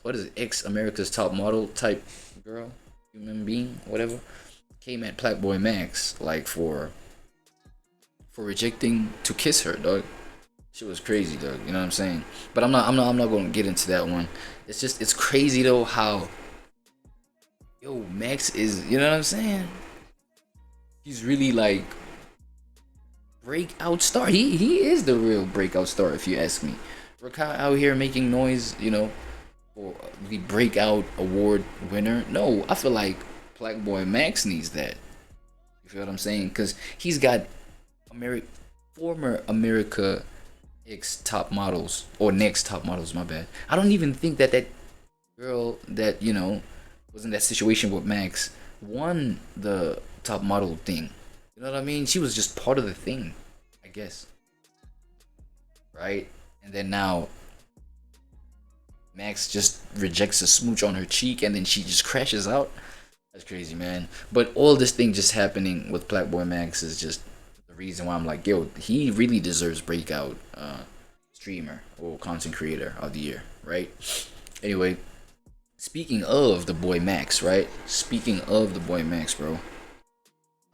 what is it, ex America's Top Model type girl, human being, whatever, came at Playboy Max like for rejecting to kiss her, dog. Shit was crazy, dog. You know what I'm saying? But I'm not going to get into that one. It's just, it's crazy though how, yo, Max is, you know what I'm saying? He's really like breakout star. He is the real breakout star, if you ask me. Rakai out here making noise, you know, for the breakout award winner. No, I feel like Playboy Max needs that. You feel what I'm saying? Because he's got former America X top models, or next top models, my bad. I don't even think that girl that, you know, was in that situation with Max won the top model thing. You know what I mean? She was just part of the thing, I guess. Right? And then now Max just rejects a smooch on her cheek and then she just crashes out. That's crazy, man. But all this thing just happening with Playboy Max is just the reason why I'm like, yo, he really deserves breakout streamer or content creator of the year, right? Anyway, speaking of the boy Max, right? Speaking of the boy Max, bro.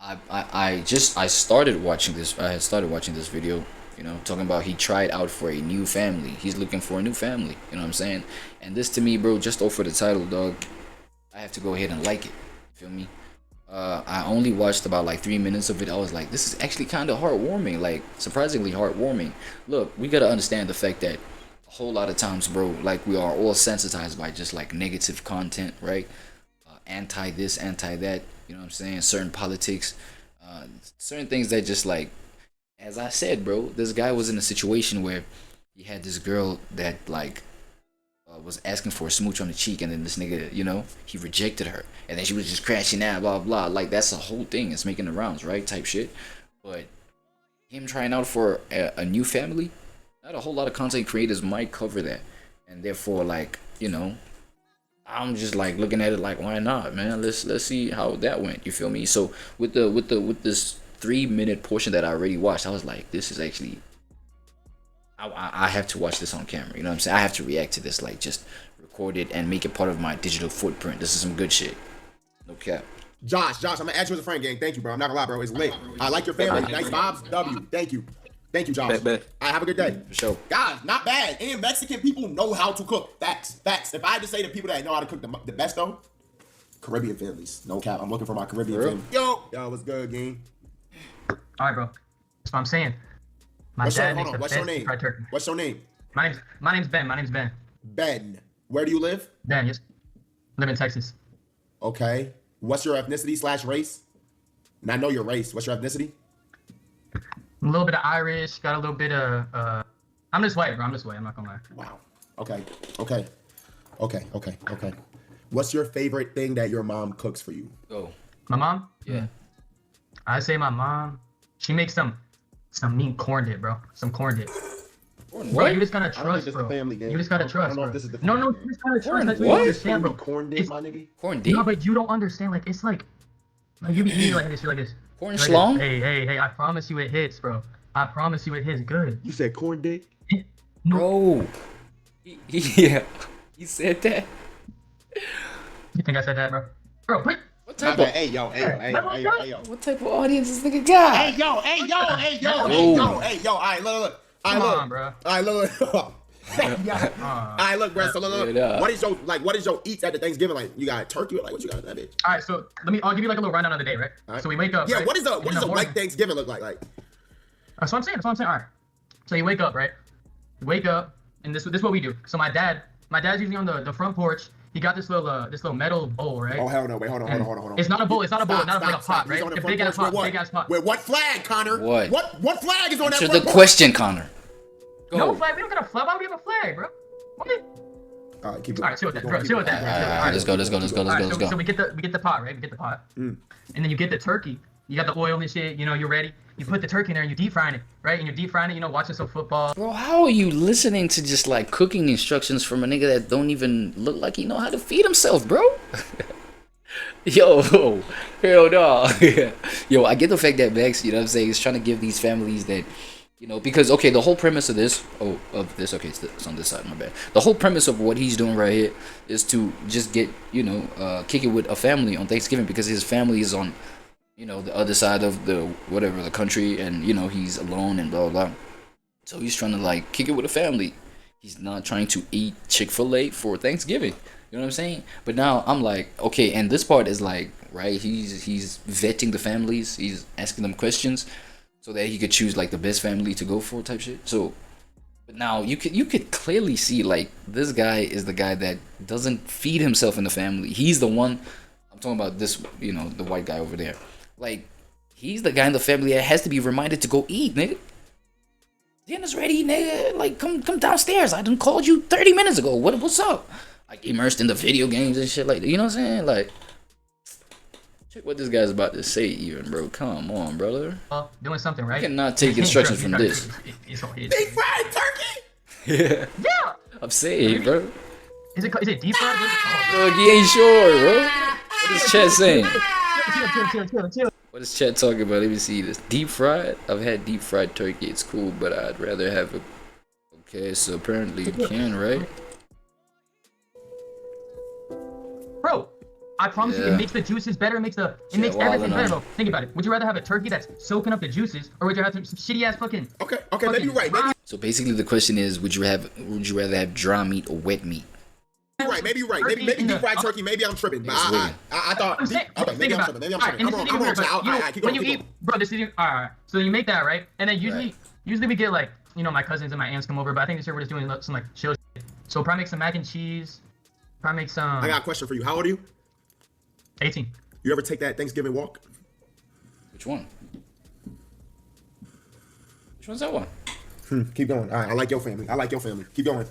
I started watching this. I had started watching this video, you know, talking about he tried out for a new family. He's looking for a new family. You know what I'm saying? And this to me, bro, just off for the title, dog, I have to go ahead and like it. Feel me? I only watched about like 3 minutes of it. I was like, this is actually kind of heartwarming, like surprisingly heartwarming. Look, we gotta understand the fact that a whole lot of times, bro, like we are all sensitized by just like negative content, right? Anti this, anti that. You know what I'm saying? Certain politics, certain things that just like, as I said, bro, this guy was in a situation where he had this girl that like was asking for a smooch on the cheek, and then this nigga, you know, he rejected her, and then she was just crashing out, blah blah. Like that's a whole thing. It's making the rounds, right? Type shit. But him trying out for a new family, not a whole lot of content creators might cover that, and therefore, like, you know, I'm just like looking at it like, why not, man? Let's see how that went. You feel me? So with this 3-minute portion that I already watched, I was like, this is actually, I have to watch this on camera. You know what I'm saying? I have to react to this, like just record it and make it part of my digital footprint. This is some good shit. No cap. Josh, I'm gonna add you as a friend, gang. Thank you, bro. I'm not gonna lie, bro. It's lit. I like your family. Nice vibes. W. Thank you. Thank you, Josh. Bet. I have a good day. For sure. Guys, not bad. And Mexican people know how to cook. Facts. If I had to say the people that know how to cook the best, though, Caribbean families. No cap. I'm looking for my Caribbean family. Yo, what's good, gang? All right, bro. That's what I'm saying. My dad makes the best fried turkey. What's your name? My name's Ben. Ben. Where do you live? Ben, yes. Live in Texas. Okay. What's your ethnicity / race? And I know your race. What's your ethnicity? A little bit of Irish, got a little bit of I'm just white, bro. I'm not gonna lie. Wow. Okay. What's your favorite thing that your mom cooks for you? Go. My mom? Yeah. I say my mom, she makes some mean corn dip, bro. Some corn dip. Bro, you just gotta trust, bro. You just gotta trust, bro. No, you just gotta trust. That's what you understand, bro. Corn dip, my nigga? Corn dip? No, but you don't understand. Like, it's like you be eating like this, you're like this. Corn schlong? Hey, I promise you it hits, bro. I promise you it hits good. You said corn dip? No. Bro. Yeah. You said that? You think I said that, bro? Bro, what? What type of... Hey, yo. What type of audience is nigga got? Hey, yo. All right, look. Come on, bro. All right, look. All right, look, bro. So look. Yeah. What is your eats at the Thanksgiving? Like, you got turkey or like what you got in that bitch? All right, so I'll give you like a little rundown of the day, right? So we wake up. Yeah, right? what is a white Thanksgiving look like? That's what I'm saying. All right. So you wake up, right? You wake up, and this is what we do. So my dad's usually on the front porch. He got this little metal bowl, right? Oh hell no! Wait, hold on. It's not a bowl. It's not like a pot, right? He's on the A front big ass porch pot. with Big ass pot. With what flag, Connor? What? What flag is on that Answer front the porch? question, Connor. Go. No flag. We don't got a flag. Why would we have a flag, bro? All right, keep it. All right, chill with that, bro. Chill with that. All right, let's go. So we get the pot, right? We get the pot, and then you get the turkey. You got the oil and shit. You know, you're ready. You put the turkey in there and you deep frying it, right? And you're deep frying it. You know, watching some football. Bro, how are you listening to just like cooking instructions from a nigga that don't even look like he know how to feed himself, bro? Yo, hell no. Yo, I get the fact that Max, you know what I'm saying, is trying to give these families that You know, because okay, the whole premise of this, okay, it's on this side, my bad. The whole premise of what he's doing right here is to just get, you know, kick it with a family on Thanksgiving because his family is on, you know, the other side of the country, and you know he's alone and blah blah blah. So he's trying to like kick it with a family. He's not trying to eat Chick-fil-A for Thanksgiving. You know what I'm saying? But now I'm like, okay, and this part is like, right? He's vetting the families. He's asking them questions so that he could choose like the best family to go for type shit. So, but now you could clearly see like this guy is the guy that doesn't feed himself in the family. He's the one. I'm talking about this, you know, the white guy over there. Like he's the guy in the family that has to be reminded to go eat, nigga. Dinner's ready, nigga. Like come downstairs. I done called you 30 minutes ago. What's up? Like immersed in the video games and shit like that. You know what I'm saying? Like. Check what this guy's about to say, even, bro. Come on, brother. Doing something right. You cannot take instructions from this. Deep fried turkey. Yeah. Yeah. I'm saying, bro. Is it deep fried? Look, he ain't sure, bro. What is Chet saying? Chill. What is Chet talking about? Let me see this. Deep fried? I've had deep fried turkey. It's cool, but I'd rather have a. Okay, so apparently you can, right? Bro. I promise you, it makes the juices better. It makes everything better, bro. Think about it. Would you rather have a turkey that's soaking up the juices, or would you rather have some shitty ass fucking? Okay, maybe you're right. Maybe. So basically, the question is, would you rather have dry meat or wet meat? You're right. Maybe you're right. Maybe deep fried turkey. Maybe I'm tripping. But I thought. Okay, maybe I'm tripping. I'm wrong. When you eat, bro, this is alright. So you make that right, and then usually we get like, you know, my cousins and my aunts come over, but I think this year we're just doing some like chill shit. So probably make some mac and cheese. Probably make some. I got a question for you. How old are you? 18. You ever take that Thanksgiving walk? Which one? Which one's that one? Keep going. All right, I like your family. Keep going.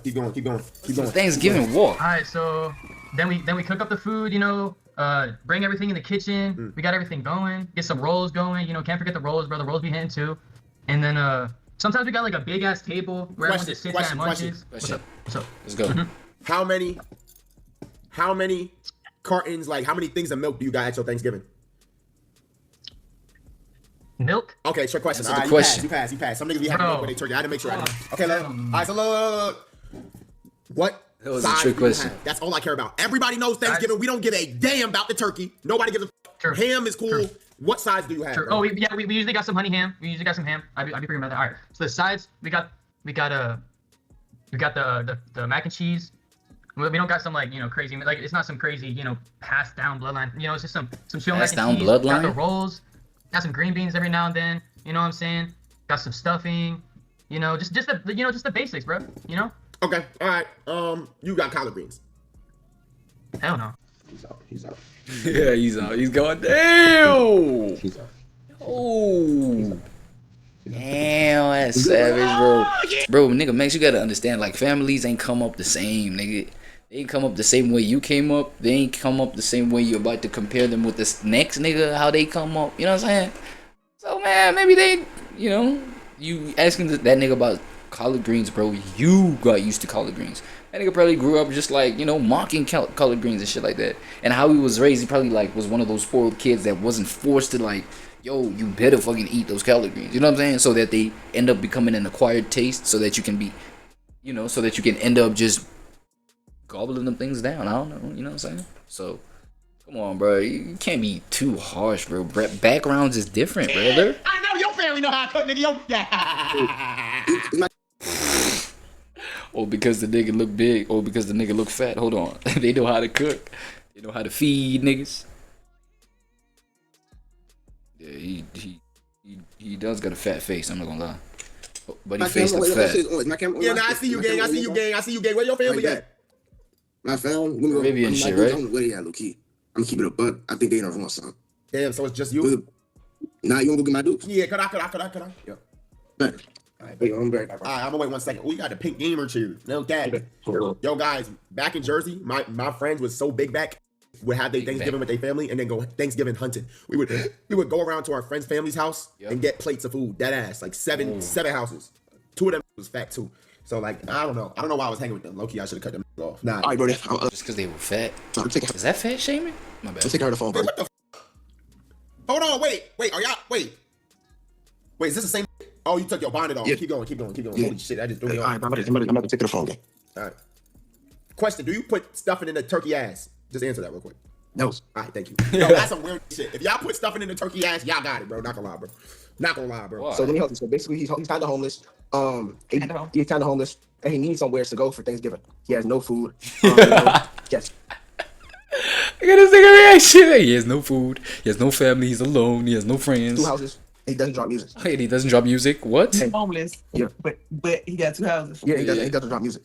Thanksgiving walk. All right, so then we cook up the food, you know, bring everything in the kitchen. We got everything going. Get some rolls going. You know, can't forget the rolls, bro. The rolls be hitting too. And then sometimes we got like a big ass table where everyone just sits down and munches. What's up? Let's go. How many cartons, like how many things of milk do you got at your Thanksgiving? Milk? Okay, trick question. All right, you pass. Some niggas be having milk with their turkey. I had to make sure I know. Okay, all right, so look. What that was a size trick do you question. have? That's all I care about. Everybody knows Thanksgiving. We don't give a damn about the turkey. Nobody gives a True. Ham is cool. True. What size do you have? True. Oh, we usually got some honey ham. I'd be freaking about that. All right. So the sides, we got the mac and cheese. We don't got some like, you know, crazy, like it's not some crazy, you know, passed down bloodline. You know, it's just some chill mac and cheese. Passed down bloodline. Got the rolls. Got some green beans every now and then. You know what I'm saying? Got some stuffing. You know, just the basics, bro. You know? Okay. All right. You got collard greens. Hell no. He's out. Yeah, he's out. He's going damn. He's out. Oh. Damn, that's savage, bro. Bro, nigga, Max, you gotta understand, like, families ain't come up the same, nigga. They ain't come up the same way you came up. They ain't come up the same way you're about to compare them with this next nigga, how they come up. You know what I'm saying? So, man, maybe they, you know, you asking that nigga about collard greens, bro. You got used to collard greens. That nigga probably grew up just like, you know, mocking collard greens and shit like that. And how he was raised, he probably, like, was one of those spoiled kids that wasn't forced to, like, yo, you better fucking eat those collard greens. You know what I'm saying? So that they end up becoming an acquired taste so that you can be, you know, so that you can end up just gobbling them things down. I don't know. You know what I'm saying? So, come on, bro. You can't be too harsh, bro. Backgrounds is different, brother. I know your family know how to cook, nigga. Or because the nigga look big, or because the nigga look fat. Hold on. They know how to cook. They know how to feed niggas. Yeah, he does got a fat face. I'm not gonna lie, but his face looks fat. Yeah, nah, I see you, gang. I see you, gang. Where your family at? My family, Caribbean shit, right? I'm where they at, low key. I'm gonna keep it a buck. I think they in a wrong song. Damn, so it's just you? Nah, you wanna go get my dukes? Yeah, could I? Yeah. All right, wait, I'm back. All right, I'm gonna wait 1 second. We got the pink gamer chair. No cap. Yo, guys, back in Jersey, my friends was so big back. Would have their Thanksgiving with their family and then go Thanksgiving hunting. We would go around to our friends' family's house and get plates of food. Dead ass, like seven houses. 2 of them was fat too. So like I don't know why I was hanging with them. Low key, I should have cut them off. Nah. All right, bro. Just because they were fat. Is that fat shaming? My bad. Just take her the phone, bro. What the Hold on, wait. Are y'all wait? Is this the same? Oh, you took your bonnet off. Yeah. Keep going. Yeah. Holy shit, that just threw me All off. right, bro, I'm about to take the phone game. All right. Question: do you put stuffing in the turkey ass? Just answer that real quick. No. All right, thank you. Yo, that's some weird shit. If y'all put stuffing in the turkey ass, y'all got it, bro. Not gonna lie, bro. Not gonna lie, bro. Why? So let me help you. So basically, he's kind of homeless. He's kind of homeless, and he needs somewhere to go for Thanksgiving. He has no food. Yes. I got this nigga reaction. He has no food. He has no family. He's alone. He has no friends. 2 houses. He doesn't drop music. And he doesn't drop music. What? Homeless. Yeah. But he got 2 houses. Yeah, he doesn't drop music.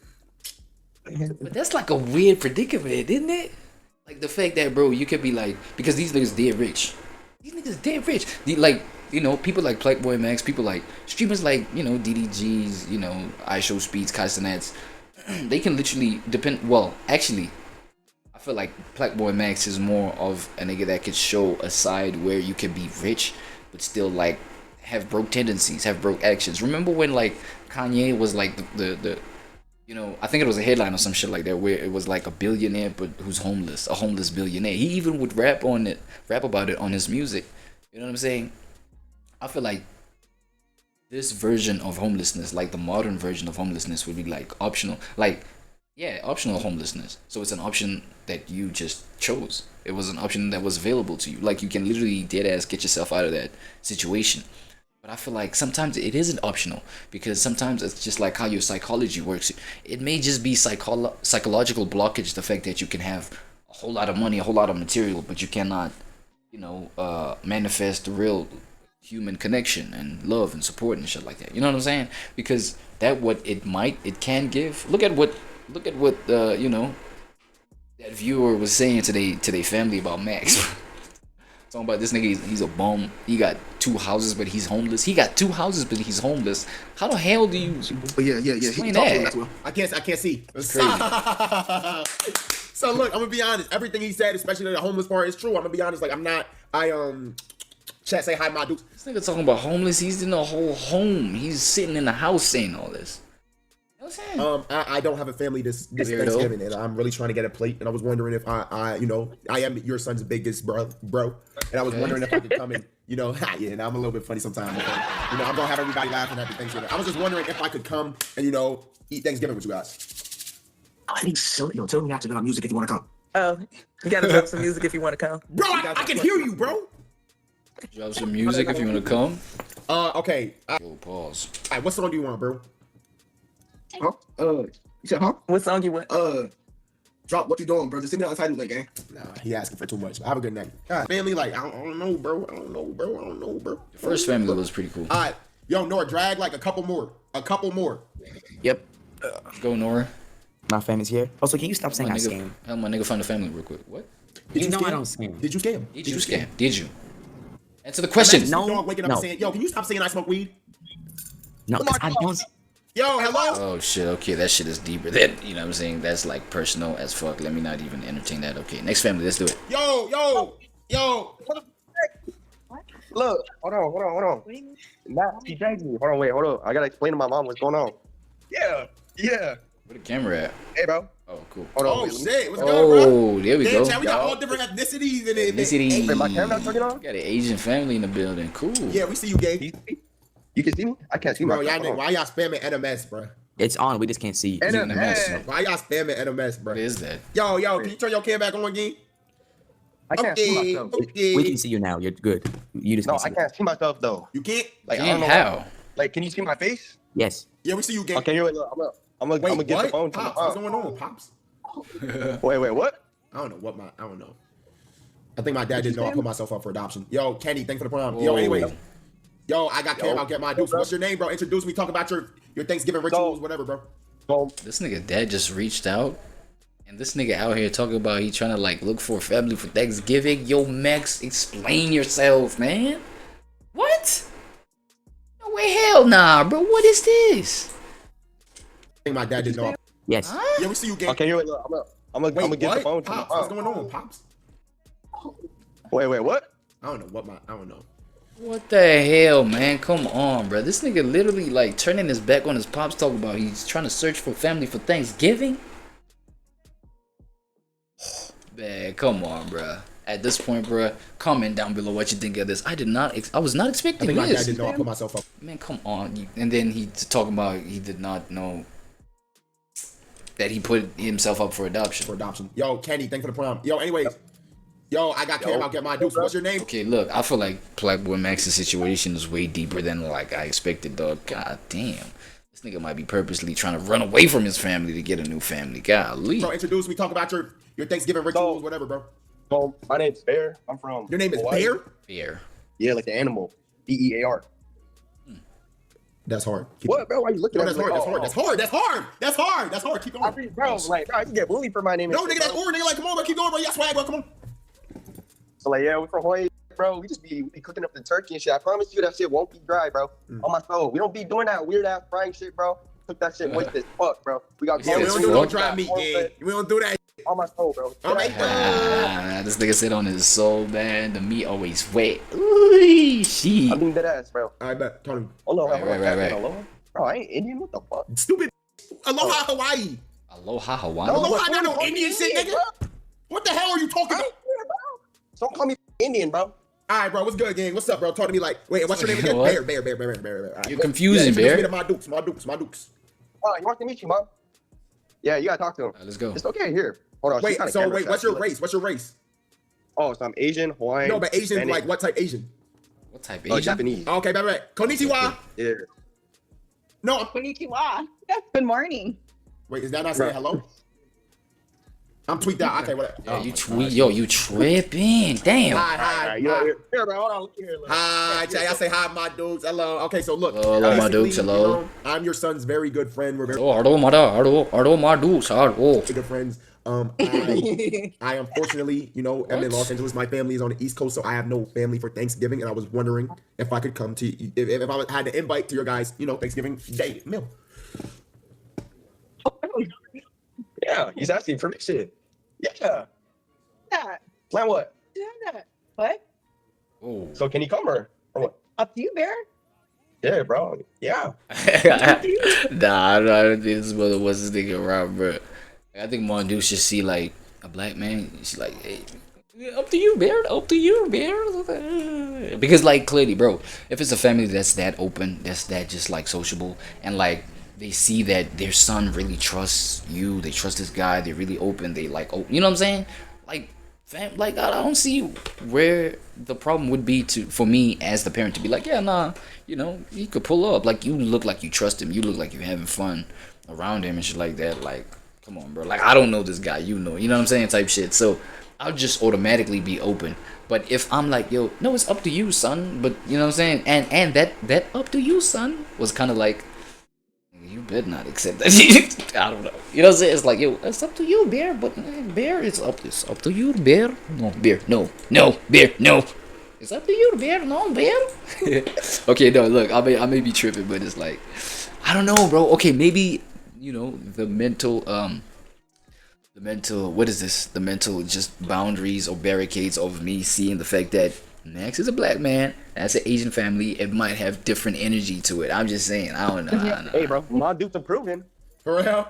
But that's like a weird predicament, isn't it? Like the fact that, bro, you could be like, because these niggas dead rich. These niggas dead rich. Like, you know, people like Playboy Max, people like streamers like, you know, DDGs, you know, iShow Speeds, Castanets. They can literally depend. Well, actually, I feel like Playboy Max is more of a nigga that could show a side where you can be rich, but still like have broke tendencies, have broke actions. Remember when like Kanye was like the you know, I think it was a headline or some shit like that where it was like a billionaire but who's homeless, a homeless billionaire. He even would rap about it on his music. You know what I'm saying? I feel like this version of homelessness, like the modern version of homelessness, would be like optional. Like, yeah, optional homelessness. So it's an option that you just chose. It was an option that was available to you. Like you can literally dead ass get yourself out of that situation. But I feel like sometimes it isn't optional because sometimes it's just like how your psychology works. It may just be psychological blockage, the fact that you can have a whole lot of money, a whole lot of material, but you cannot, you know, manifest the real human connection and love and support and shit like that. You know what I'm saying? Because that what it can give. Look at what you know, that viewer was saying to their family about Max. Talking about this nigga, he's a bum. He got 2 houses, but he's homeless. He got 2 houses, but he's homeless. How the hell do you But yeah. explain He talks to him that? as well. I can't see. That's crazy. So look, I'm gonna be honest. Everything he said, especially the homeless part, is true. I'm gonna be honest. Like chat say hi, my dudes. This nigga talking about homeless. He's in a whole home. He's sitting in the house saying all this. You know what I'm saying? I don't have a family this Weirdo. Thanksgiving, and I'm really trying to get a plate. And I was wondering if I am your son's biggest bro, and I was wondering if I could come in. You know, yeah, and I'm a little bit funny sometimes. But, you know, I'm gonna have everybody laughing at the Thanksgiving. I was just wondering if I could come and eat Thanksgiving with you guys. Oh, he's silly. Yo, tell me after the music if you want to come. Oh, you gotta drop some music if you want to come. Bro, I can hear you, bro. Drop some music if you want to come. Okay. Yo, pause. All right, what song do you want, bro? Huh? You said, huh? What song you want? Drop what you doing, bro. Just sing the untitled like, gang. Nah, he asking for too much. Have a good night. God, family, like, I don't know, bro. I don't know, bro. The first family was pretty cool. All right. Yo, Nora, drag like a couple more. Yep. Go, Nora. My family's here. Also, can you stop saying I scam? Help my nigga find the family real quick. What? You know scam? I don't scam. Did you scam? Did you scam? Did you? Answer the question. No, Dog waking up no. and saying, yo, can you stop saying I smoke weed? No, 'cause I don't. Yo, hello? Oh shit, okay, that shit is deeper than, you know what I'm saying? That's like personal as fuck. Let me not even entertain that. Okay, next family, let's do it. Yo. Look, hold on. Nah, she dragged me. Hold on. I gotta explain to my mom what's going on. Yeah. Where the camera at? Hey, bro. Oh, cool. Hold on. Oh, wait, shit. What's going on, bro? Oh, there we Damn, go. Chad, we got all different ethnicities in it. Ethnicity. Wait, my camera not turning on? Got an Asian family in the building. Cool. Yeah, we see you, gay. You can see me? I can't see Bro, myself. y'all, why y'all spamming NMS, bro? It's on. We just can't see. NMS. Why y'all spamming NMS, bro? What is that? Yo, can you turn your cam back on again? I can't see myself. Okay. We can see you now. You're good. You just No, can't see. I can't see myself though. You can't? Like I Damn, don't know. how? Like, can you see my face? Yes. Yeah, we see you, gay. Okay, wait, look, I'm gonna Wait, get what? the phone to my Pops, what's mom. going on, Pops? Wait, what? I don't know. I think my dad didn't know I put myself up for adoption. Yo, Kenny, thanks for the prom. Yo, anyway. Yo, I got Cam, I'll get my dukes. What's your name, bro? Introduce me. Talk about your Thanksgiving rituals, whatever, bro. So, This nigga dad just reached out. And this nigga out here talking about he trying to like look for a family for Thanksgiving. Yo, Max, explain yourself, man. What? No way, hell nah, bro. What is this? I think my dad didn't know. Yes. Huh? Yeah, we see you, gay. okay, wait, look, I'm gonna Wait, get the what? phone to my Pops, what's mom. going on, Pops? Wait, what? I don't know I don't know. What the hell, man? Come on, bro. This nigga literally like turning his back on his pops, talking about he's trying to search for family for Thanksgiving. Man, come on, bro. at this point, bro, comment down below what you think of this. I was not I expecting think my dad this. didn't know I put myself up. Man, come on. And then he talking about he did not know that he put himself up for adoption. Yo, Kenny, thanks for the prom. Yo, anyways. Yo, I got Cam. I'll get my dukes. What's your name? Okay, look, I feel like Blackboy Max's situation is way deeper than like I expected, dog. God damn. This nigga might be purposely trying to run away from his family to get a new family. Golly. Bro, introduce me. Talk about your Thanksgiving rituals, whatever, bro. So my name's Bear. I'm from. Your name is Hawaii. Bear? Bear. Yeah, like the animal. BEAR. That's hard. What, bro? Why you looking No, at that's me? hard. Like, That's hard. That's hard. That's hard. That's hard. Keep going. Bro, like, I can get bullied for my name. No, and nigga, shit, that's bro. hard. Nigga, like, come on, bro. Keep going, bro. You got swag, bro. Come on. So like, yeah, we're from Hawaii, bro. We be cooking up the turkey and shit. I promise you that shit won't be dry, bro. On my soul. We don't be doing that weird ass frying shit, bro. Cook that shit moist as fuck, bro. We got Yeah, we Yes, don't do fuck. no dry meat, yeah. We don't do that. on my soul, bro. All right, This nigga said on his soul, man. The meat always wet. Ooh, shit. I mean that ass, bro. I bet. Tony. Oh no, Right. Aloha? Bro, I ain't Indian. What the fuck? Stupid. Aloha, Hawaii. Aloha Hawaii. Aloha, not no Indian shit, nigga. Bro. What the hell are you talking I about? ain't here, bro. Don't call me Indian, bro. All right, bro. What's good, gang? What's up, bro? Talk to me like, wait, what's your name again? What? Bear. All right. You're confusing, introduce Bear. me to my dukes. Oh, he wants to meet you, mom. Yeah, you gotta talk to him. Let's go. It's okay here. Hold on. she's Wait, kinda so camera wait, shy. what's your race? What's your race? Oh, so I'm Asian, Hawaiian. No, but Asian, Hispanic, like what type Asian? What type Oh, Asian? Japanese. Okay, bet. Konnichiwa. Yeah. No, Konnichiwa. Good morning. wait, is that not saying hello? I'm tweaked out. Okay, whatever. Yeah, you tripping. Damn. Hi. Here, bro. Hold on. Look here. Look. Hi, Jay. I say hi, my dudes. Hello. Okay, so look. Hello, my basically, dudes. Hello. I'm your son's very good friend. We're very Hello, my dudes. Hello. good friends. I unfortunately, am in Los Angeles. My family is on the East Coast, so I have no family for Thanksgiving, and I was wondering if I could come to, if I had to invite to your guys, Thanksgiving Day meal. Yeah, he's asking permission. Yeah. Yeah. Plan what? What? Oh. So can he come or what? Up to you, Bear. Yeah, bro. Yeah. Nah, I don't think this brother was this nigga around, bro. I think Mondu should see like a black man. She's like, hey, up to you, Bear. Up to you, Bear. Because like clearly, bro, if it's a family that's that open, that's that just like sociable, and like they see that their son really trusts you, they trust this guy, they're really open, they like, you know what I'm saying? Like, I don't see where the problem would be for me as the parent to be like, yeah, nah, you could pull up. Like, you look like you trust him, you look like you're having fun around him and shit like that. Like, come on, bro. Like, I don't know this guy, you know what I'm saying? Type shit. So I'll just automatically be open. But if I'm like, yo, no, it's up to you, son. But you know what I'm saying? And that up to you, son was kind of like, you better not accept that. I don't know. You know what I'm saying? It's like, yo, it's up to you, Bear. But Bear, it's up to you, Bear. No, Bear. No, Bear. No. It's up to you, Bear. No, Bear. Okay, no, look, I may be tripping, but it's like, I don't know, bro. Okay, maybe the mental what is this? The mental just boundaries or barricades of me seeing the fact that Max is a black man. That's an Asian family. It might have different energy to it. I'm just saying. I don't know. Hey, bro. My dude's improving. For real?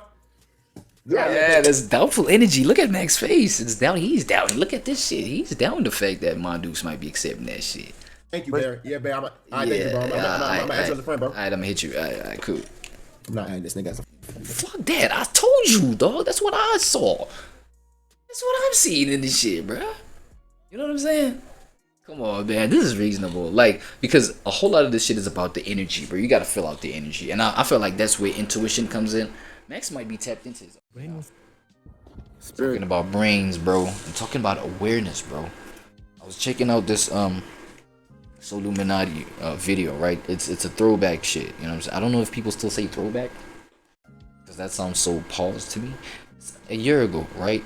Yeah, there's doubtful energy. Look at Max's face. It's down. He's down. Look at this shit. He's down the fact that Mondoose might be accepting that shit. Thank you, Bear. Yeah, Bear. Thank you, bro. I'm gonna add you as a friend, bro. Alright, I'm gonna hit you. Alright, cool. I'm not adding this nigga as a Fuck that. I told you, dog. That's what I saw. That's what I'm seeing in this shit, bro. You know what I'm saying? Come on, man. This is reasonable. Like, because a whole lot of this shit is about the energy, bro. You gotta fill out the energy. And I feel like that's where intuition comes in. Max might be tapped into his talking about brains, bro. I'm talking about awareness, bro. I was checking out this Illuminati video, right? It's a throwback shit. You know what I'm saying? I don't know if people still say throwback, because that sounds so paused to me. A year ago, right?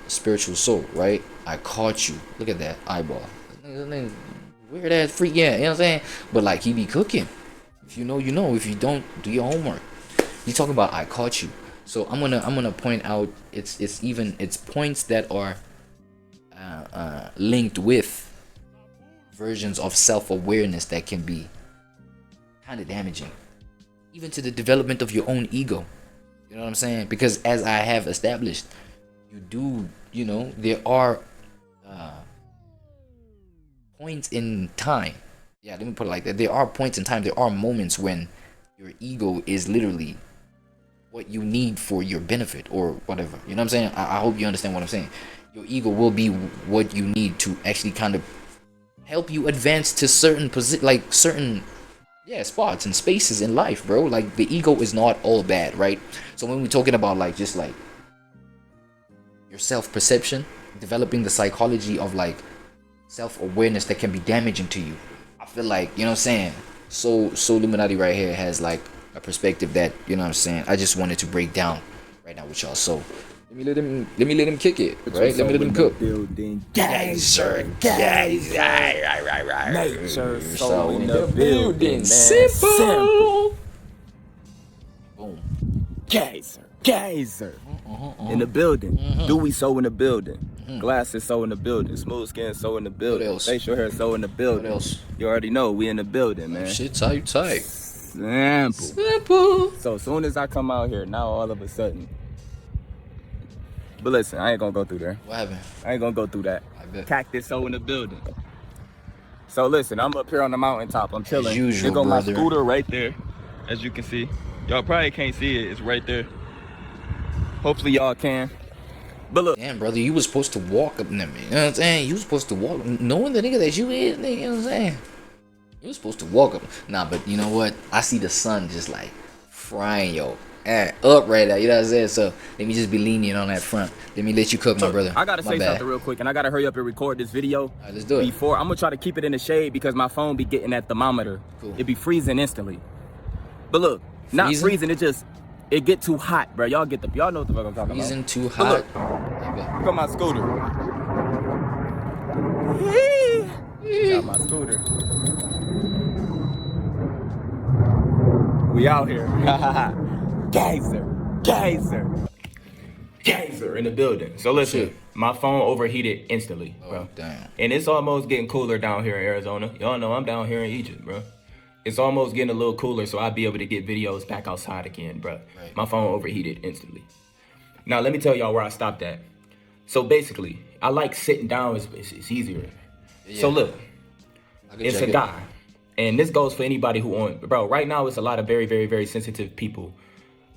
Spiritual soul, right? I caught you. Look at that eyeball. Weird ass freak, yeah, you know what I'm saying? But like, he be cooking. If you know, you know. If you don't, do your homework. You talking about I caught you. So I'm gonna point out it's points that are linked with versions of self-awareness that can be kind of damaging, even to the development of your own ego. You know what I'm saying? Because as I have established, there are points in time. Yeah, let me put it like that. There are points in time. There are moments when your ego is literally what you need for your benefit or whatever. You know what I'm saying? I hope you understand what I'm saying. Your ego will be what you need to actually kind of help you advance to certain certain spots and spaces in life, bro. Like the ego is not all bad, right? So when we're talking about like just like your self-perception, developing the psychology of like self-awareness that can be damaging to you, I feel like, you know what I'm saying, so Illuminati right here has like a perspective that, you know what I'm saying, I just wanted to break down right now with y'all. So let me let him kick it, right? Let me let him cook. Geyser, Nature, so in the building, man. Simple. Boom. Geyser. In the building. Dewey so in the building. Glasses so in the building. Smooth skin so in the building. Facial hair so in the building. What else? You already know we in the building, man. Shit tight. Simple. So as soon as I come out here, now all of a sudden. But listen, I ain't gonna go through there. What happened? I ain't gonna go through that. I bet. Cactus so in the building. So listen, I'm up here on the mountaintop. I'm chilling. As usual, Here go my brother. scooter right there. As you can see. Y'all probably can't see it. It's right there. Hopefully y'all can. But look. Damn, brother, you was supposed to walk up to me. You know what I'm saying? You was supposed to walk. Knowing the nigga that you is, nigga, you know what I'm saying? You was supposed to walk up. Nah, but you know what? I see the sun just like frying your ass up right now. You know what I'm saying? So let me just be lenient on that front. Let me let you cook, my brother. I gotta My say bad. something real quick, and I gotta hurry up and record this video. All right, let's do it. Before I'm gonna try to keep it in the shade because my phone be getting that thermometer. Cool. It be freezing instantly. But look, not Freezing? freezing. It get too hot, bro. Y'all know what the fuck I'm talking Freezing about. too But hot. look, look at my scooter. Got my scooter. We out here. Geyser in the building. So listen, Shit. my phone overheated instantly, bro. Oh, damn. And it's almost getting cooler down here in Arizona. Y'all know I'm down here in Egypt, bro. It's almost getting a little cooler, so I'll be able to get videos back outside again, bro. Right. My phone overheated instantly. Now, let me tell y'all where I stopped at. So basically, I like sitting down. It's easier. Yeah. So look, I could it's check a it. guy. And this goes for anybody who bro, right now it's a lot of very, very, very sensitive people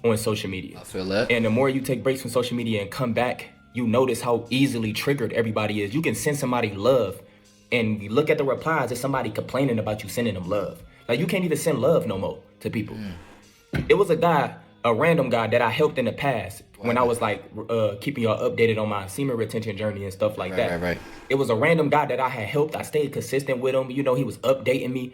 on social media. I feel that. And the more you take breaks from social media and come back, you notice how easily triggered everybody is. You can send somebody love and you look at the replies, it's somebody complaining about you sending them love. Like you can't even send love no more to people. It was a random guy that I helped in the past when I was like keeping y'all updated on my semen retention journey and stuff like that. Right. It was a random guy that I had helped. I stayed consistent with him. You know, he was updating me.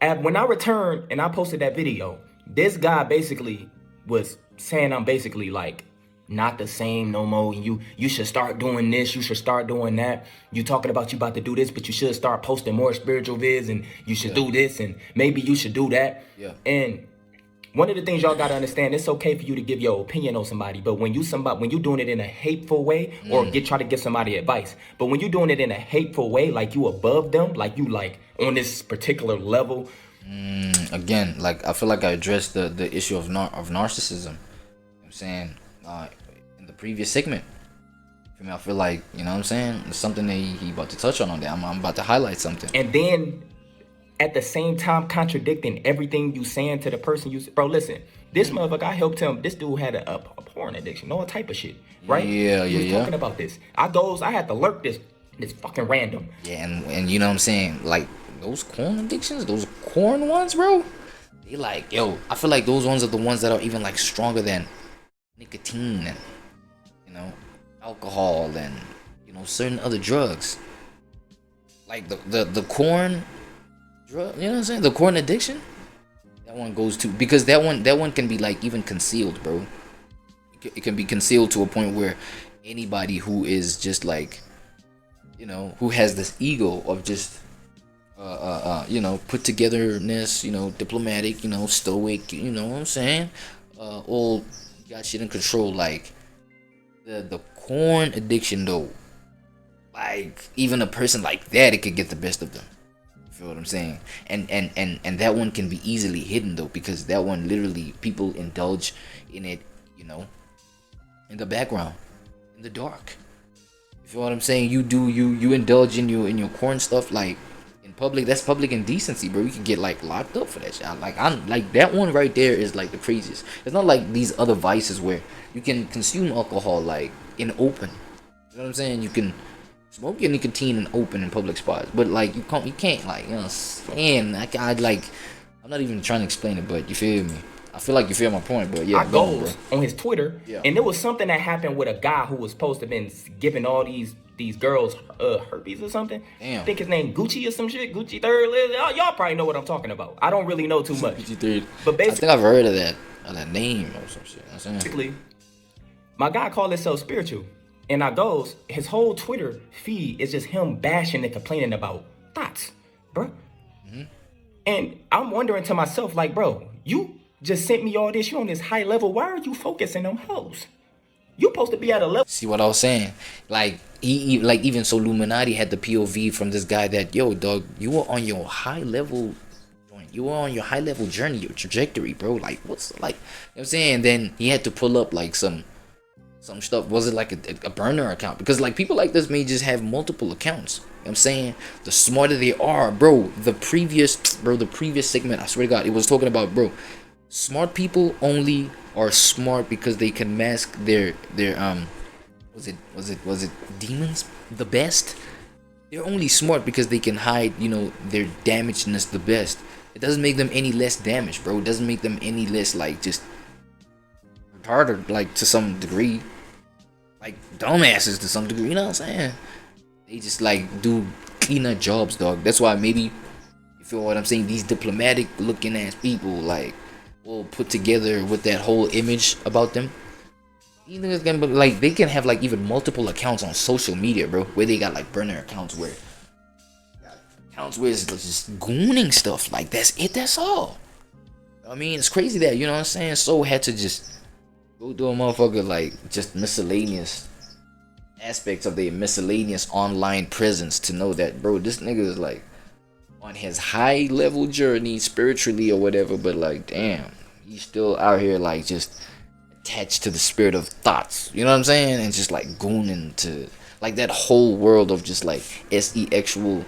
And when I returned and I posted that video, this guy basically was saying I'm basically like not the same no more. You should start doing this. You should start doing that. You talking about you about to do this, but you should start posting more spiritual vids and you should do this and maybe you should do that. Yeah. And one of the things y'all gotta understand, it's okay for you to give your opinion on somebody, but when you doing it in a hateful way or try to give somebody advice, but when you doing it in a hateful way, like you above them, like you like on this particular level. Again, like I feel like I addressed the issue of narcissism. You know what I'm saying in the previous segment. For me, I feel like, you know what I'm saying, it's something that he about to touch on that. I'm about to highlight something. And then at the same time contradicting everything you saying to the person bro, listen, this motherfucker, I helped him. This dude had a porn addiction, all type of shit, right? Yeah. He was talking about this. I had to lurk this fucking random. Yeah, and you know what I'm saying, like those corn addictions, those corn ones, bro. They like, yo, I feel like those ones are the ones that are even like stronger than nicotine and, you know, alcohol and, you know, certain other drugs. Like the corn drug, you know what I'm saying? The corn addiction, that one goes to, because that one can be like even concealed, bro. It can be concealed to a point where anybody who is just like, you know, who has this ego of just you know, put togetherness, you know, diplomatic, you know, stoic, you know what I'm saying, all got shit in control. Like the corn addiction though, like even a person like that, it could get the best of them. You feel what I'm saying? And that one can be easily hidden though, because that one literally people indulge in it, you know, in the background, in the dark. You feel what I'm saying? You indulge in your corn stuff like in public. That's public indecency, bro. You can get like locked up for that shit. I'm like that one right there is like the craziest. It's not like these other vices where you can consume alcohol like in open. You know what I'm saying? You can smoke your nicotine in open in public spots, but like you can't like, you know what I'm saying? I'm not even trying to explain it, but you feel me? I feel like you feel my point, but yeah. I goes on his Twitter, and there was something that happened with a guy who was supposed to have been giving all these girls herpes or something. Damn. I think his name Gucci or some shit. Gucci Third. Y'all probably know what I'm talking about. I don't really know too much. Gucci Third. But basically, I think I've heard of that name or some shit. Basically, my guy called himself spiritual, and I goes, his whole Twitter feed is just him bashing and complaining about thoughts, bro. Mm-hmm. And I'm wondering to myself, like, bro, you just sent me all this. You on this high level. Why are you focusing on hoes? You supposed to be at a level. See what I was saying? Like even so, Illuminati had the POV from this guy that, yo, dog, you were on your high level. You were on your high level journey, your trajectory, bro. Like what's like? You know what I'm saying? Then he had to pull up like some stuff. Was it like a burner account? Because like people like this may just have multiple accounts. You know what I'm saying? The smarter they are, bro. The previous segment, I swear to God, it was talking about, bro. Smart people only are smart because they can mask their was it demons the best? They're only smart because they can hide, you know, their damagedness the best. It doesn't make them any less damaged, bro. It doesn't make them any less like just retarded, like to some degree, like dumbasses to some degree. You know what I'm saying? They just like do cleaner jobs, dog. That's why maybe you feel what I'm saying. These diplomatic looking ass people like will put together with that whole image about them. You know, like they can have like even multiple accounts on social media, bro, where they got like burner accounts where it's just gooning stuff. Like that's all. I mean, it's crazy that, you know what I'm saying, so had to just go do a motherfucker like just miscellaneous aspects of their miscellaneous online presence to know that, bro, this nigga is like on his high level journey spiritually or whatever, but like damn, he's still out here like just attached to the spirit of thoughts, you know what I'm saying, and just like gooning to like that whole world of just like sexual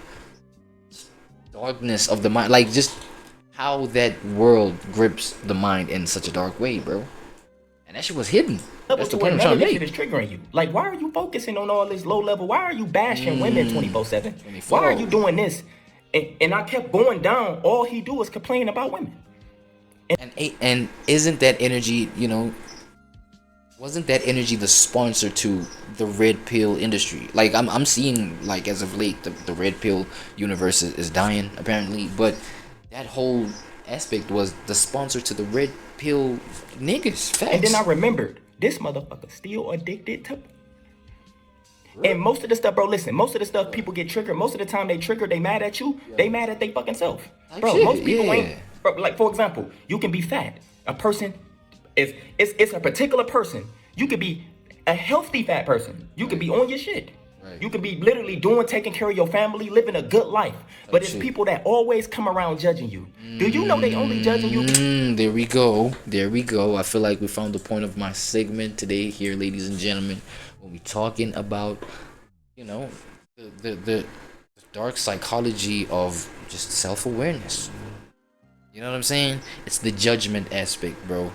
darkness of the mind, like just how that world grips the mind in such a dark way, bro. And that shit was hidden. That's the point I'm trying to make. Shit is triggering you. Like, why are you focusing on all this low level? Why are you bashing women 24/7? Why are you doing this? And I kept going down. All he do is complain about women. And isn't that energy, you know, wasn't that energy the sponsor to the red pill industry? Like I'm seeing like as of late the red pill universe is dying apparently, but that whole aspect was the sponsor to the red pill niggas. Facts. And then I remembered this motherfucker still addicted to. Really? And most of the stuff, bro, listen, most of the stuff people get triggered. Most of the time they trigger, they mad at you. They mad at they fucking self. Bro, shit, most people ain't. Bro, like for example, you can be fat. A person it's a particular person. You could be a healthy fat person. You could be on your shit. Right. You could be literally taking care of your family, living a good life. But it's people that always come around judging you. Do you know they only judging you? There we go. I feel like we found the point of my segment today here, ladies and gentlemen. When we talking about, you know, the dark psychology of just self-awareness. You know what I'm saying? It's the judgment aspect, bro.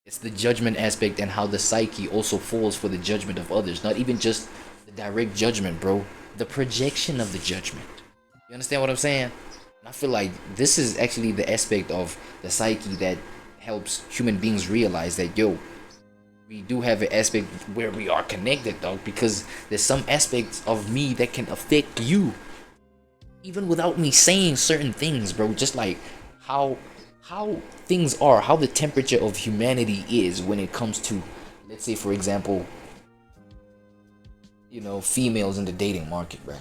It's the judgment aspect and how the psyche also falls for the judgment of others. Not even just the direct judgment, bro. The projection of the judgment. You understand what I'm saying? And I feel like this is actually the aspect of the psyche that helps human beings realize that, yo, we do have an aspect where we are connected, dog, because there's some aspects of me that can affect you. Even without me saying certain things, bro. Just like how things are, how the temperature of humanity is when it comes to, let's say for example, you know, females in the dating market, right?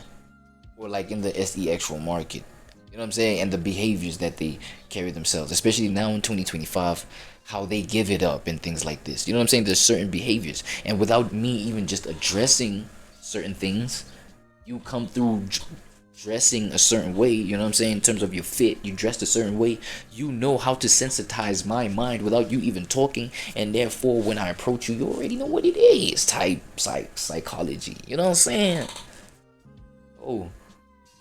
Or like in the sexual market. You know what I'm saying? And the behaviors that they carry themselves, especially now in 2025, how they give it up and things like this. You know what I'm saying? There's certain behaviors, and without me even just addressing certain things, you come through dressing a certain way, you know what I'm saying, in terms of your fit, you dressed a certain way, you know how to sensitize my mind without you even talking, and therefore when I approach you, you already know what it is, type psychology, you know what I'm saying? Oh,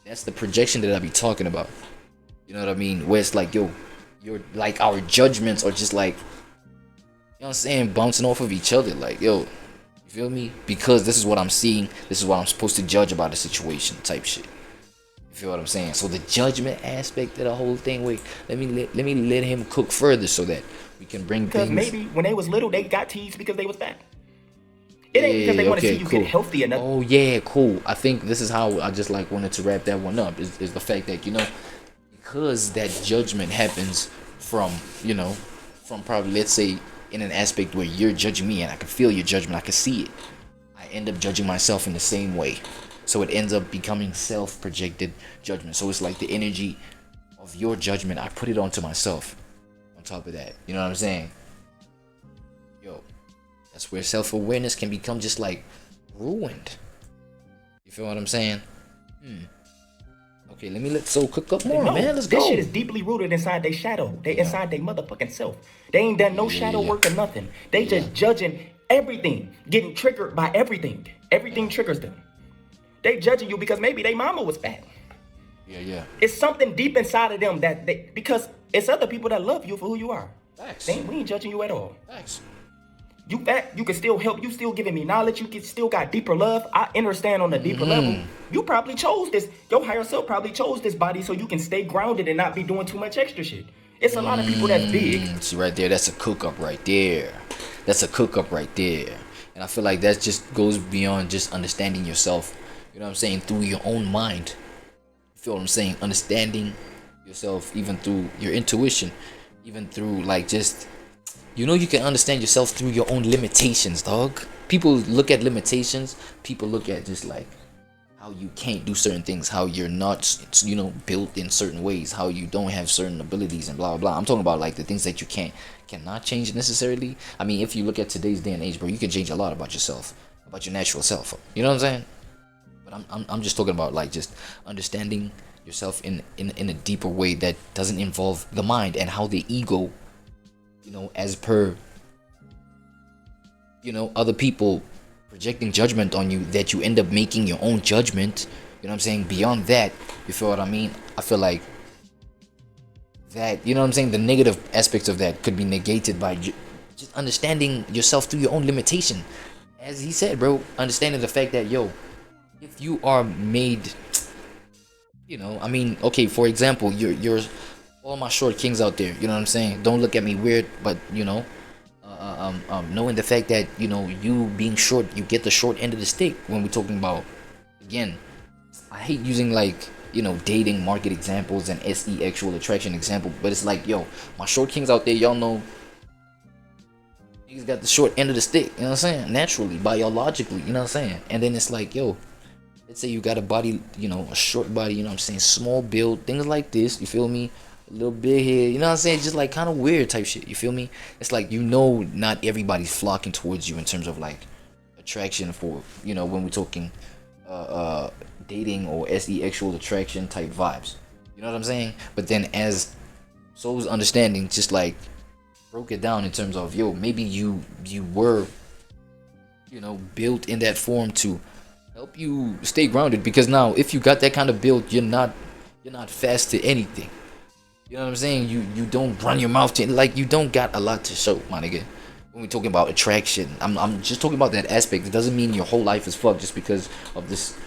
that's the projection that I be talking about, you know what I mean, where it's like, yo, you're like, our judgments are just like, you know what I'm saying, bouncing off of each other, like, yo, you feel me? Because this is what I'm seeing, this is what I'm supposed to judge about a situation, type shit. You feel what I'm saying? So the judgment aspect of the whole thing, wait, let me let him cook further so that we can bring because things. Maybe when they was little, they got teased because they was fat. It ain't because they want to see you get healthy enough. Oh yeah, cool. I think this is how I just like wanted to wrap that one up. Is the fact that, you know, because that judgment happens from, you know, from probably, let's say, in an aspect where you're judging me and I can feel your judgment, I can see it, I end up judging myself in the same way. So it ends up becoming self-projected judgment. So it's like the energy of your judgment, I put it onto myself on top of that. You know what I'm saying? Yo, that's where self-awareness can become just like ruined. You feel what I'm saying? Okay, let me let Soul cook up more, man. Let's go. This shit is deeply rooted inside their shadow. They inside their motherfucking self. They ain't done no shadow work or nothing. They just judging everything, getting triggered by everything. Everything triggers them. They judging you because maybe their mama was fat. Yeah. It's something deep inside of them that they, because it's other people that love you for who you are. Facts. We ain't judging you at all. Facts. You fat, you can still help, you still giving me knowledge, you can still got deeper love. I understand on a deeper level. You probably chose this, your higher self probably chose this body so you can stay grounded and not be doing too much extra shit. It's a lot of people that's big. See right there, that's a cook up right there. That's a cook up right there. And I feel like that just goes beyond just understanding yourself. You know what I'm saying? Through your own mind. You feel what I'm saying? Understanding yourself even through your intuition. Even through like just, you know, you can understand yourself through your own limitations, dog. People look at limitations. People look at just like how you can't do certain things, how you're not, you know, built in certain ways, how you don't have certain abilities and blah, blah, blah. I'm talking about like the things that you cannot change necessarily. I mean, if you look at today's day and age, bro, you can change a lot about yourself, about your natural self. You know what I'm saying? But I'm just talking about like just understanding yourself in a deeper way that doesn't involve the mind and how the ego, you know, as per, you know, other people projecting judgment on you, that you end up making your own judgment. You know what I'm saying? Beyond that, you feel what I mean? I feel like that, you know what I'm saying, the negative aspects of that could be negated by just understanding yourself through your own limitation. As he said, bro, understanding the fact that, yo, if you are made, you know, I mean, okay, for example, you're all my short kings out there, you know what I'm saying? Don't look at me weird, but, you know, knowing the fact that, you know, you being short, you get the short end of the stick when we're talking about, again, I hate using like, you know, dating market examples and SE actual attraction example, but it's like, yo, my short kings out there, y'all know, niggas got the short end of the stick, you know what I'm saying? Naturally, biologically, you know what I'm saying? And then it's like, yo, let's say you got a body, you know, a short body, you know what I'm saying, small build, things like this, you feel me? A little bit here, you know what I'm saying, just like kind of weird type shit, you feel me? It's like, you know, not everybody's flocking towards you in terms of like attraction for, you know, when we're talking dating or SE actual attraction type vibes, you know what I'm saying? But then as Soul's understanding just like broke it down in terms of, yo, maybe you were, you know, built in that form to help you stay grounded, because now if you got that kind of build, you're not fast to anything. You know what I'm saying? You don't run your mouth to, like, you don't got a lot to show, my nigga. When we're talking about attraction, I'm just talking about that aspect. It doesn't mean your whole life is fucked just because of this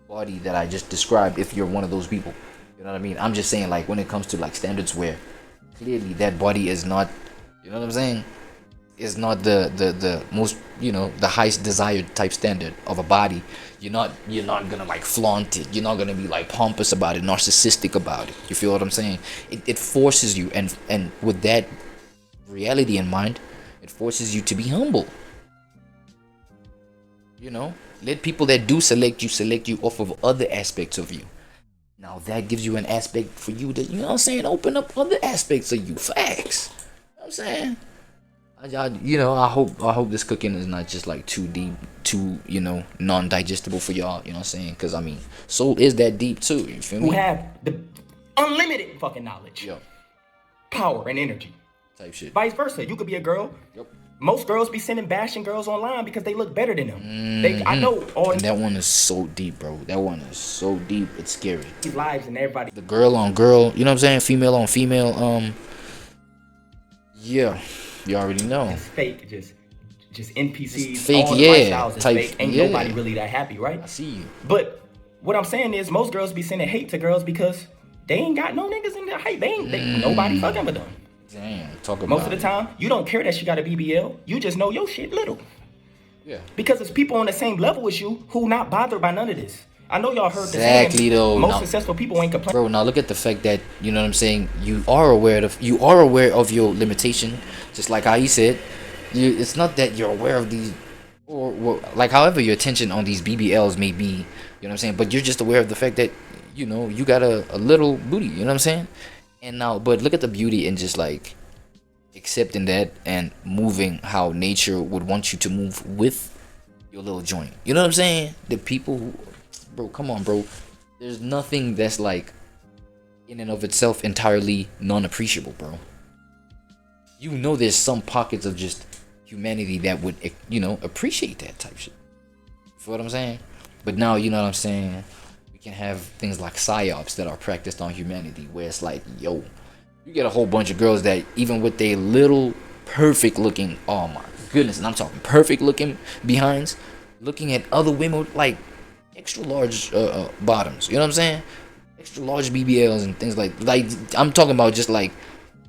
body that I just described, if you're one of those people. You know what I mean? I'm just saying, like, when it comes to like standards where clearly that body is not, you know what I'm saying, is not the most, you know, the highest desired type standard of a body. You're not gonna like flaunt it. You're not gonna be like pompous about it, narcissistic about it. You feel what I'm saying? It forces you, and with that reality in mind, it forces you to be humble. You know, let people that do select you off of other aspects of you. Now that gives you an aspect for you that, you know what I'm saying, open up other aspects of you. Facts. You know what I'm saying? I hope this cooking is not just like too deep, too non-digestible for y'all. You know what I'm saying? Because I mean, soul is that deep too. You feel me? Who have the unlimited fucking knowledge, Yo, power, and energy. type shit. Vice versa, you could be a girl. Yep. Most girls be sending bashing girls online because they look better than them. I know all And that one is so deep, bro. That one is so deep. It's scary. these lives and everybody. The girl on girl. You know what I'm saying? Female on female. Yeah. You already know. It's fake, just NPCs. It's fake, all the yeah, lifestyles is type, fake. Ain't yeah. nobody really that happy, right? I see you. But what I'm saying is, most girls be sending hate to girls because they ain't got no niggas in their hate. Nobody fucking with them. Damn. Talk about Most of the time, you don't care that she got a BBL. You just know your shit little. Yeah. Because it's people on the same level as you who not bothered by none of this. I know y'all heard Exactly, the saying, though. most Now- successful people ain't complaining. Bro, now look at the fact that, you know what I'm saying, you are aware of your limitation, just like how he said. It's not that you're aware of these, or like however your attention on these BBLs may be, you know what I'm saying, but you're just aware of the fact that, you got a little booty, you know what I'm saying? And now, but look at the beauty in just like accepting that and moving how nature would want you to move with your little joint. You know what I'm saying? The people who, bro, come on, bro. There's nothing that's like in and of itself entirely non-appreciable, bro. There's some pockets of just humanity that would, appreciate that type shit. You feel what I'm saying? But now, you know what I'm saying? We can have things like psyops that are practiced on humanity, where it's like, yo, you get a whole bunch of girls that even with their little perfect looking, oh my goodness, and I'm talking perfect looking behinds, looking at other women with like extra large bottoms, you know what I'm saying? Extra large BBLs and things like I'm talking about just like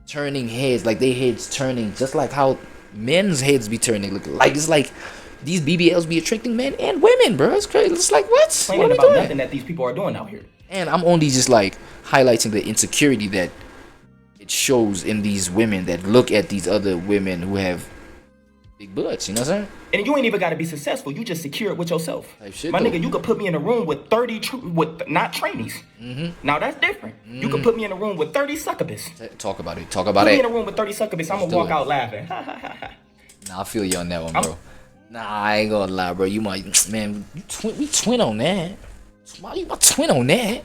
turning heads, like their heads turning just like how men's heads be turning. Like it's like these BBLs be attracting men and women, bro. It's crazy. It's like what are we about doing? nothing that these people are doing out here. And I'm only just like highlighting the insecurity that it shows in these women that look at these other women who have big butts, you know what I'm saying? And you ain't even got to be successful. You just secure it with yourself. Type shit, My though. nigga, you could put me in a room with 30 with not trainees. Now that's different. You could put me in a room with 30 succubists. Talk about it. Put me in a room with 30 succubists. I'm gonna do walk it. out laughing. Nah, I feel you on that one, bro. Nah, I ain't gonna lie, bro. You might, man, we twin on that. Why you my twin on that?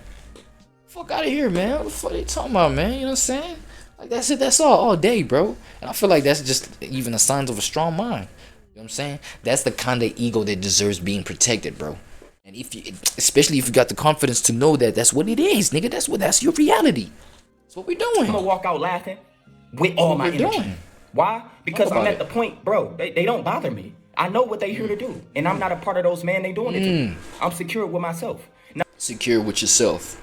Fuck out of here, man. What the fuck they talking about, man? You know what I'm saying? Like that's it. That's all day, bro. And I feel like that's just even a sign of a strong mind. You know what I'm saying? That's the kind of ego that deserves being protected, bro. And especially if you got the confidence to know that that's what it is, nigga. That's your reality. That's what we're doing. I'm gonna walk out laughing with all my energy. Why? Because I'm at the point, bro. They don't bother me. I know what they here to do, and I'm not a part of those men they doing it to. I'm secure with myself. Now, secure with yourself.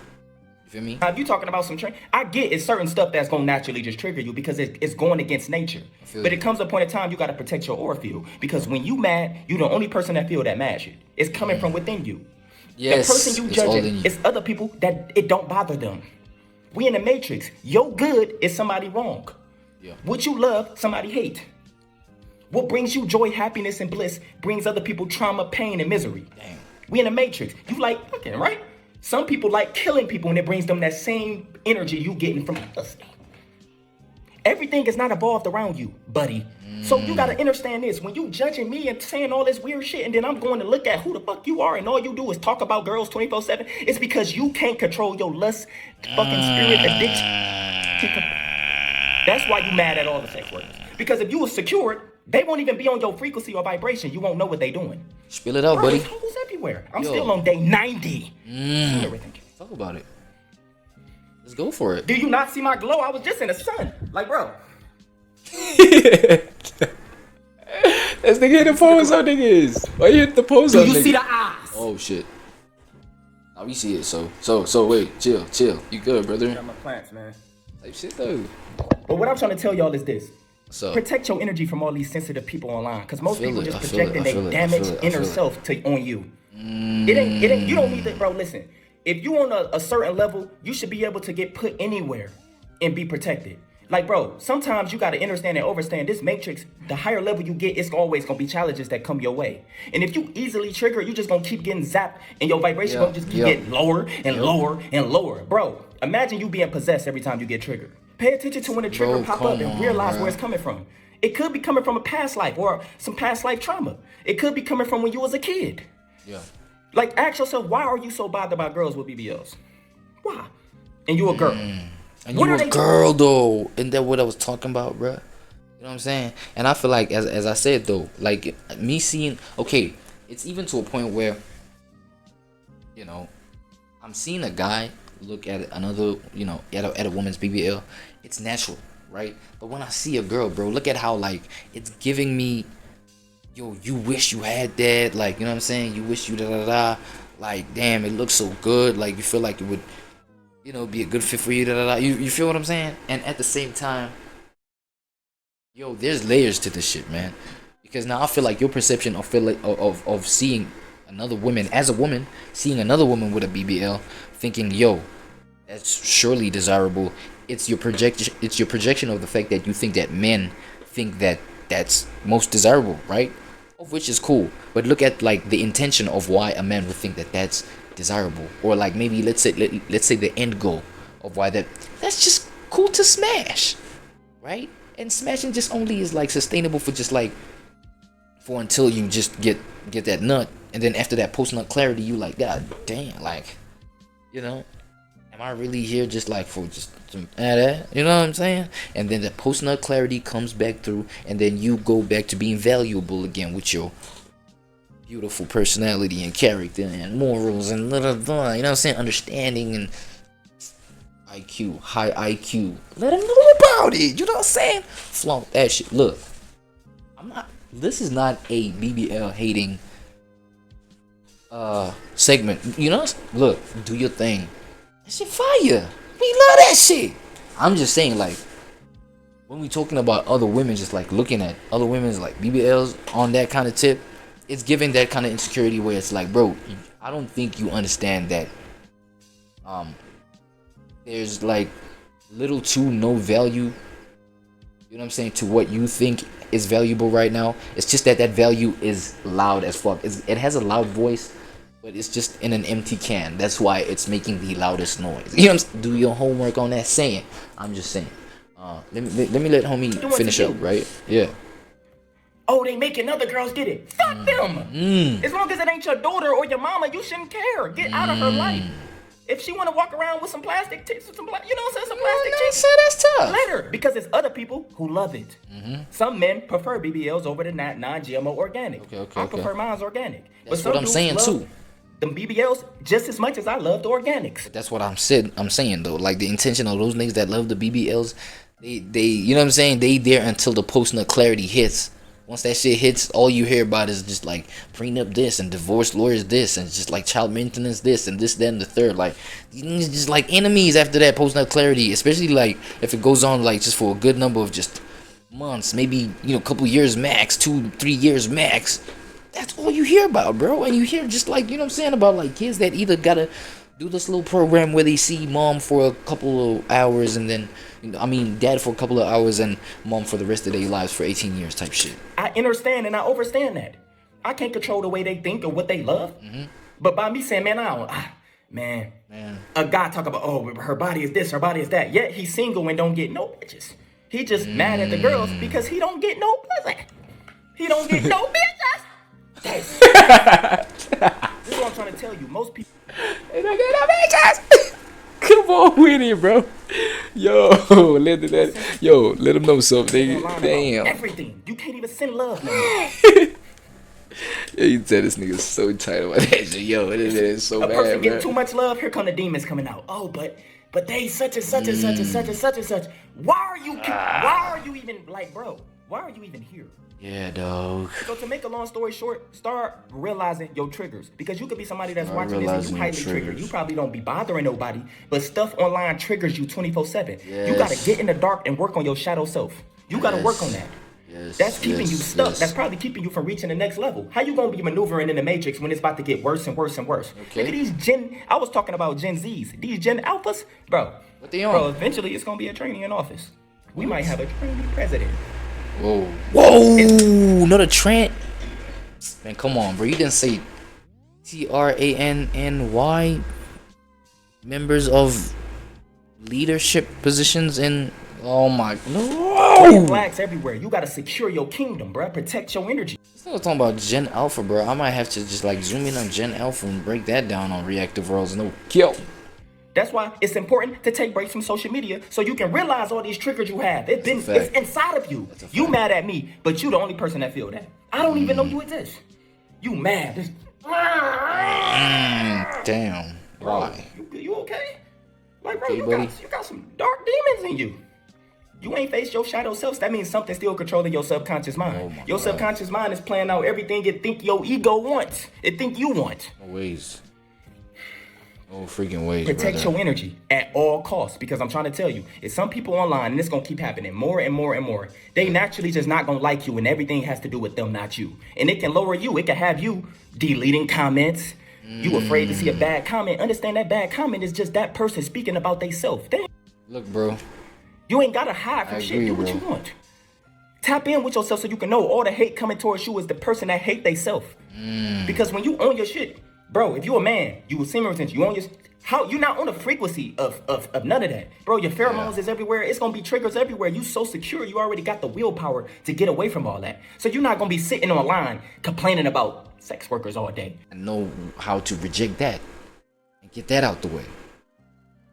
You feel me? Now, if you talking about some I get it's certain stuff that's gonna naturally just trigger you because it's going against nature. But it comes a point in time you gotta protect your aura field because when you mad, you the only person that feel that mad shit. It's coming from within you. Yes, the person you it's all in judging, you. it's other people that it don't bother them. We in the matrix. Your good is somebody wrong. Yeah. What you love, somebody hate. What brings you joy, happiness, and bliss brings other people trauma, pain, and misery. Damn. We in the matrix. You like fucking, right? Some people like killing people and it brings them that same energy you getting from us. Everything is not evolved around you, buddy. So you gotta understand this. When you judging me and saying all this weird shit and then I'm going to look at who the fuck you are and all you do is talk about girls 24/7, it's because you can't control your lust, fucking spirit, addiction. That's why you mad at all the sex workers. Because if you was secured, they won't even be on your frequency or vibration. You won't know what they doing. Spill it out, Bro, buddy. there's hoes everywhere. I'm still on day 90. Everything. Talk about it. Let's go for it. Do you not see my glow? I was just in the sun. Like, bro. That's the hit the pose on niggas. Why you hit the pose on niggas? Do you see the eyes? Oh shit. Now we see it. So wait, chill. You good, brother? Got my plants, man. Type shit though. But what I'm trying to tell y'all is this. So Protect your energy from all these sensitive people online. Because most feel people it, just I feel projecting it, I feel their it, I damaged feel it, I inner feel it. self on you. It ain't, you don't need to, bro, listen. If you on a certain level, you should be able to get put anywhere and be protected. Like, bro, sometimes you got to understand and overstand this matrix. The higher level you get, it's always going to be challenges that come your way. And if you easily trigger, you just going to keep getting zapped and your vibration going to just keep getting lower and lower and lower. Bro, imagine you being possessed every time you get triggered. Pay attention to when the trigger pop up and realize where it's coming from. It could be coming from a past life or some past life trauma. It could be coming from when you was a kid. Yeah. Like, ask yourself, why are you so bothered by girls with BBLs? Why? And you a girl. And you a girl though. Isn't that what I was talking about, bruh? You know what I'm saying? And I feel like, as I said though, like me seeing, okay, it's even to a point where, you know, I'm seeing a guy look at another, you know, at a woman's BBL. It's natural, right? But when I see a girl, bro, look at how like it's giving me, yo, you wish you had that, like, you know what I'm saying? You wish you da-da-da, like, damn, it looks so good, like, you feel like it would, you know, be a good fit for you, da-da-da, you feel what I'm saying? And at the same time, yo, there's layers to this shit, man, because now I feel like your perception of seeing another woman, as a woman, seeing another woman with a BBL, thinking, yo, that's surely desirable, it's your projection of the fact that you think that men think that that's most desirable, right? Of which is cool, but look at like the intention of why a man would think that that's desirable, or like maybe let's say the end goal of why that's just cool to smash, right? And smashing just only is like sustainable for just like for until you just get that nut, and then after that post nut clarity, you like, god damn, like, you know, am I really here just like for just that? You know what I'm saying? And then the post nut clarity comes back through, and then you go back to being valuable again with your beautiful personality and character and morals and blah, blah, blah, you know what I'm saying? Understanding and IQ, high IQ. Let them know about it. You know what I'm saying? Flaunt that shit. Look, this is not a BBL hating segment. You know, look, do your thing. That shit fire. We love that shit. I'm just saying, like, when we talking about other women, just like looking at other women's like BBLs on that kind of tip, it's giving that kind of insecurity where it's like, bro, I don't think you understand that there's like little to no value, you know what I'm saying, to what you think is valuable right now. It's just that value is loud as fuck. It has a loud voice, but it's just in an empty can. That's why it's making the loudest noise. You know what I'm saying? Do your homework on that saying. I'm just saying. Let me let homie finish up, right? Yeah. Oh, they making other girls get it. Fuck them. As long as it ain't your daughter or your mama, you shouldn't care. Get out of her life. If she want to walk around with some plastic tits, you know what I'm saying, some plastic chicks, that's tough. let her, because there's other people who love it. Some men prefer BBLs over the non-GMO organic. I prefer mine's organic. That's what I'm saying too. The BBLs just as much as I love the organics. But that's what I'm saying though. Like the intention of those niggas that love the BBLs, they you know what I'm saying, they there until the post nut clarity hits. Once that shit hits, all you hear about is just like prenup this and divorce lawyers this and just like child maintenance this and this, that, and the third. Like these niggas just like enemies after that post nut clarity, especially like if it goes on like just for a good number of just months, maybe, you know, a couple years max, 2-3 years max. That's all you hear about, bro. And you hear just like, you know what I'm saying, about like kids that either gotta do this little program where they see mom for a couple of hours and then, I mean, dad for a couple of hours and mom for the rest of their lives for 18 years type shit. I understand and I overstand that. I can't control the way they think or what they love. But by me saying, man, I don't, man, a guy talk about, oh, her body is this, her body is that. Yet he's single and don't get no bitches. He just mad at the girls because he don't get no pussy. He don't get no bitches. This is what I'm trying to tell you. Most people. They don't get no bitches. Come on with it, bro. Let them know something. Damn. Everything. You can't even send love no more. Yeah, you said this nigga's so tight about that shit. Yo, it is so bad, bro. A person getting too much love, here come the demons coming out. Oh, but they such and such and such and such and such and such. Why are you even like, bro? Why are you even here? Yeah, dog. So to make a long story short, start realizing your triggers. Because you could be somebody that's watching this and you highly triggered. You probably don't be bothering nobody, but stuff online triggers you 24/7. Yes. You gotta get in the dark and work on your shadow self. You gotta work on that. That's keeping you stuck. That's probably keeping you from reaching the next level. How you gonna be maneuvering in the matrix when it's about to get worse and worse and worse? Look at these I was talking about Gen Zs. These Gen Alphas, bro. What they on? Bro, eventually it's gonna be a trainee in office. We might have a trainee president. Whoa, not a Trent. Man, come on, bro. You didn't say TRANNY members of leadership positions in. Oh my no. Red flags everywhere. You gotta secure your kingdom, bro. Protect your energy. I was talking about Gen Alpha, bro. I might have to just like zoom in on Gen Alpha and break that down on Reactive Worlds. No kill. That's why it's important to take breaks from social media so you can realize all these triggers you have. It's inside of you. You mad at me, but you the only person that feel that. I don't even know you exist. You mad. Damn. Why? You okay? Like, bro, Okay, you got some dark demons in you. You ain't faced your shadow selves. That means something still controlling your subconscious mind. Your subconscious mind is playing out everything it think your ego wants. It think you want. No ways. No freaking ways, Protect brother. your energy at all costs, because I'm trying to tell you, it's some people online, and it's gonna keep happening more and more and more. They naturally just not gonna like you, and everything has to do with them, not you. And it can lower you. It can have you deleting comments. You afraid to see a bad comment. Understand that bad comment is just that person speaking about theyself. Look, bro. You ain't gotta hide from shit. Do what you want. Tap in with yourself so you can know all the hate coming towards you is the person that hate theyself. Because when you own your shit, bro, if you a man, you will seem retention. You own your you're not on the frequency of none of that. Bro, your pheromones is everywhere. It's gonna be triggers everywhere. You so secure, you already got the willpower to get away from all that. So you're not gonna be sitting online complaining about sex workers all day. I know how to reject that and get that out the way.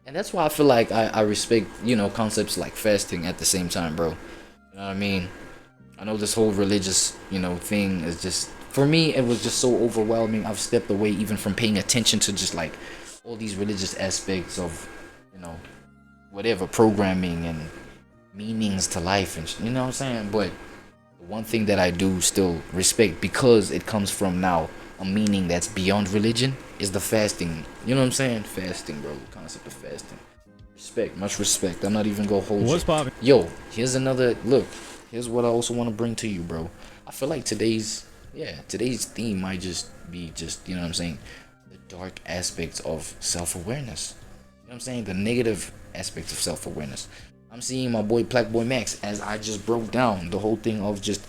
And that's why I feel like I respect, concepts like fasting at the same time, bro. You know what I mean? I know this whole religious, thing is just, for me, it was just so overwhelming. I've stepped away even from paying attention to just like all these religious aspects of, whatever, programming and meanings to life and you know what I'm saying? But the one thing that I do still respect, because it comes from now a meaning that's beyond religion, is the fasting. You know what I'm saying? Fasting, bro. The concept of fasting. Respect, much respect. I'm not even gonna hold What's poppin'? Yo, here's another look. Here's what I also want to bring to you, bro. I feel like today's theme might just be you know what I'm saying, the dark aspects of self-awareness. You know what I'm saying? The negative aspects of self-awareness. I'm seeing my boy Black Boy Max, as I just broke down the whole thing of just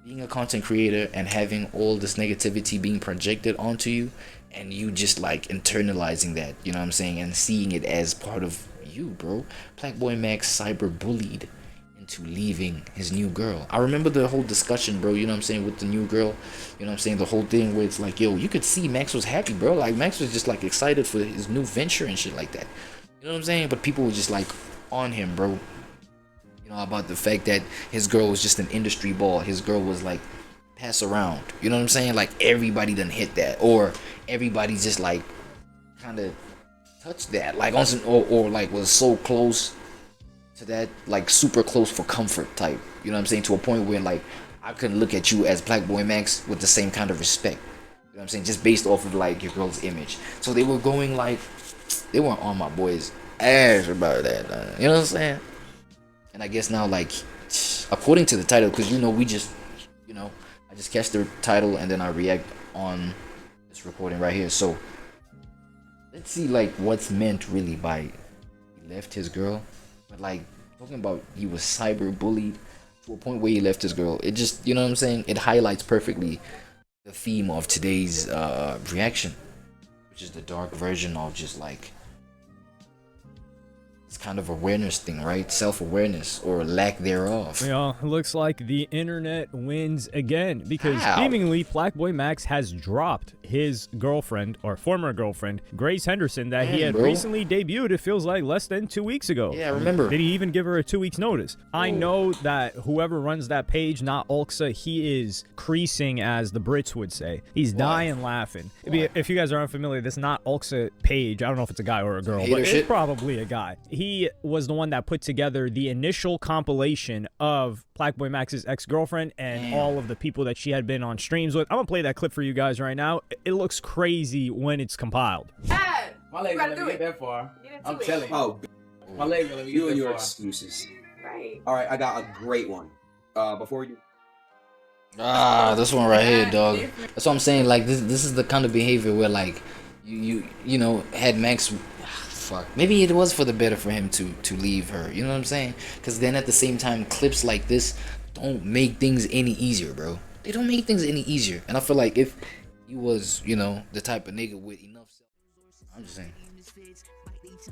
being a content creator and having all this negativity being projected onto you, and you just like internalizing that, you know what I'm saying, and seeing it as part of you, bro. Black Boy Max cyber bullied into leaving his new girl. I remember the whole discussion, bro, you know what I'm saying, with the new girl. You know what I'm saying, the whole thing where it's like, yo, you could see Max was happy, bro. Like Max was just like excited for his new venture and shit like that. You know what I'm saying? But people were just like on him, bro. About the fact that his girl was just an industry ball. His girl was like pass around. You know what I'm saying? Like everybody done hit that, or everybody just like kind of touched that, like on some, or like was so close to that, like super close for comfort type. You know what I'm saying? To a point where like I couldn't look at you as Black Boy Max with the same kind of respect. You know what I'm saying? Just based off of like your girl's image. So they were going like, they weren't on my boy's ass about that. You know what I'm saying? And I guess now, like, according to the title, because we just, I just catch the title and then I react on this recording right here. So let's see, like, what's meant really by he left his girl. But like talking about he was cyber bullied to a point where he left his girl. It just, you know what I'm saying? It highlights perfectly the theme of today's reaction, which is the dark version of just like, it's kind of awareness thing, right? Self-awareness or lack thereof. Yeah, looks like the internet wins again, because seemingly Black Boy Max has dropped his girlfriend, or former girlfriend, Grace Henderson, that he had recently debuted, it feels like less than 2 weeks ago. Yeah, I remember. Did he even give her a 2 weeks notice? I know that whoever runs that page, not Ulxa, he is creasing, as the Brits would say. He's dying laughing. If you guys are unfamiliar, this is not Ulxa page. I don't know if it's a guy or a girl, but it's probably a guy. He was the one that put together the initial compilation of Black Boy Max's ex-girlfriend and all of the people that she had been on streams with. I'm gonna play that clip for you guys right now. It looks crazy when it's compiled. My leg won't let me get that far. I'm telling you. Oh, my leg won't let me get that far. You and your excuses. Right. All right, I got a great one. Before we do. This one right here, dog. That's what I'm saying. Like this is the kind of behavior where like you had Max. Fuck. Maybe it was for the better for him to leave her. You know what I'm saying? Because then at the same time, clips like this don't make things any easier, bro. They don't make things any easier. And I feel like if he was, the type of nigga with enough self, I'm just saying.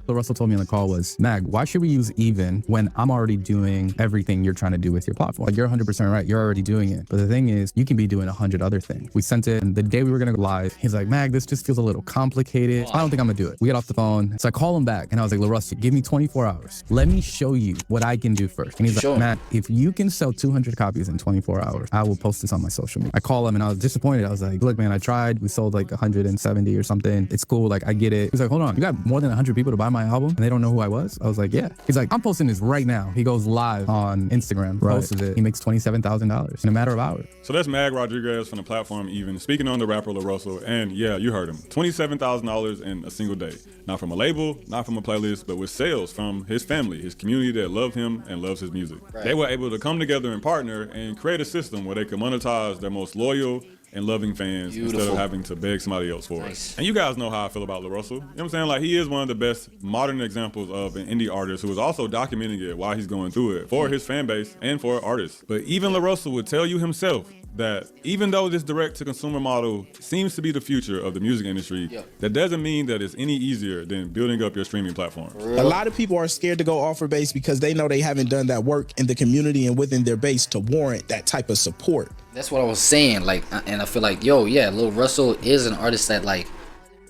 What Russell told me on the call was, Mag, why should we use even when I'm already doing everything you're trying to do with your platform? Like, you're 100% right. You're already doing it. But the thing is, you can be doing 100 other things. We sent it, and the day we were going to go live, he's like, Mag, this just feels a little complicated. I don't think I'm going to do it. We get off the phone. So I call him back, and I was like, Russell, give me 24 hours. Let me show you what I can do first. And he's like, Matt, if you can sell 200 copies in 24 hours, I will post this on my social media. I call him, and I was disappointed. I was like, look, man, I tried. We sold like 170 or something. It's cool. Like, I get it. He's like, hold on. You got more than 100 people to buy my album, and they don't know who I was? I was like, yeah. He's like, I'm posting this right now. He goes live on Instagram, posted it. He makes $27,000 in a matter of hours. So that's Mag Rodriguez from the platform Even, speaking on the rapper La Russell, and yeah, you heard him. $27,000 in a single day. Not from a label, not from a playlist, but with sales from his family, his community that love him and loves his music. Right. They were able to come together and partner and create a system where they could monetize their most loyal and loving fans instead of having to beg somebody else for it. And you guys know how I feel about La Russell. You know what I'm saying? Like, he is one of the best modern examples of an indie artist who is also documenting it while he's going through it for his fan base and for artists. But even La Russell would tell you himself that even though this direct-to-consumer model seems to be the future of the music industry, that doesn't mean that it's any easier than building up your streaming platform. A lot of people are scared to go offer-based because they know they haven't done that work in the community and within their base to warrant that type of support. That's what I was saying, like, and I feel like, yo, yeah, Lil Russell is an artist that, like,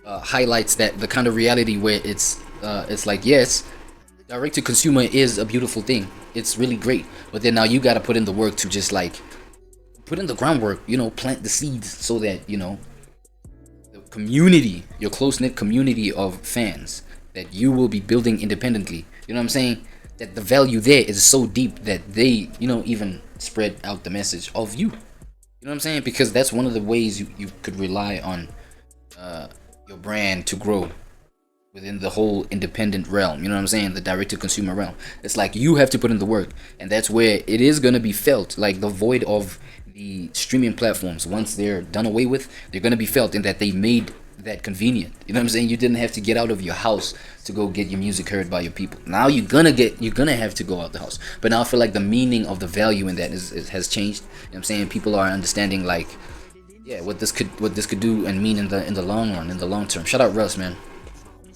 highlights that the kind of reality where it's like, yes, direct-to-consumer is a beautiful thing. It's really great. But then now you got to put in the work to just, like, put in the groundwork, you know, plant the seeds so that, you know, the community, your close-knit community of fans that you will be building independently, you know what I'm saying? That the value there is so deep that they, you know, even spread out the message of you. You know what I'm saying? Because that's one of the ways you could rely on your brand to grow within the whole independent realm. You know what I'm saying? The direct-to-consumer realm. It's like you have to put in the work, and that's where it is going to be felt. Like the void of the streaming platforms, once they're done away with, they're going to be felt in that they made that convenient. You know what I'm saying? You didn't have to get out of your house to go get your music heard by your people. Now you're gonna have to go out the house. But now I feel like the meaning of the value in that has changed. You know what I'm saying? People are understanding, like, yeah, what this could do and mean in the long run, in the long term. Shout out Russ, man.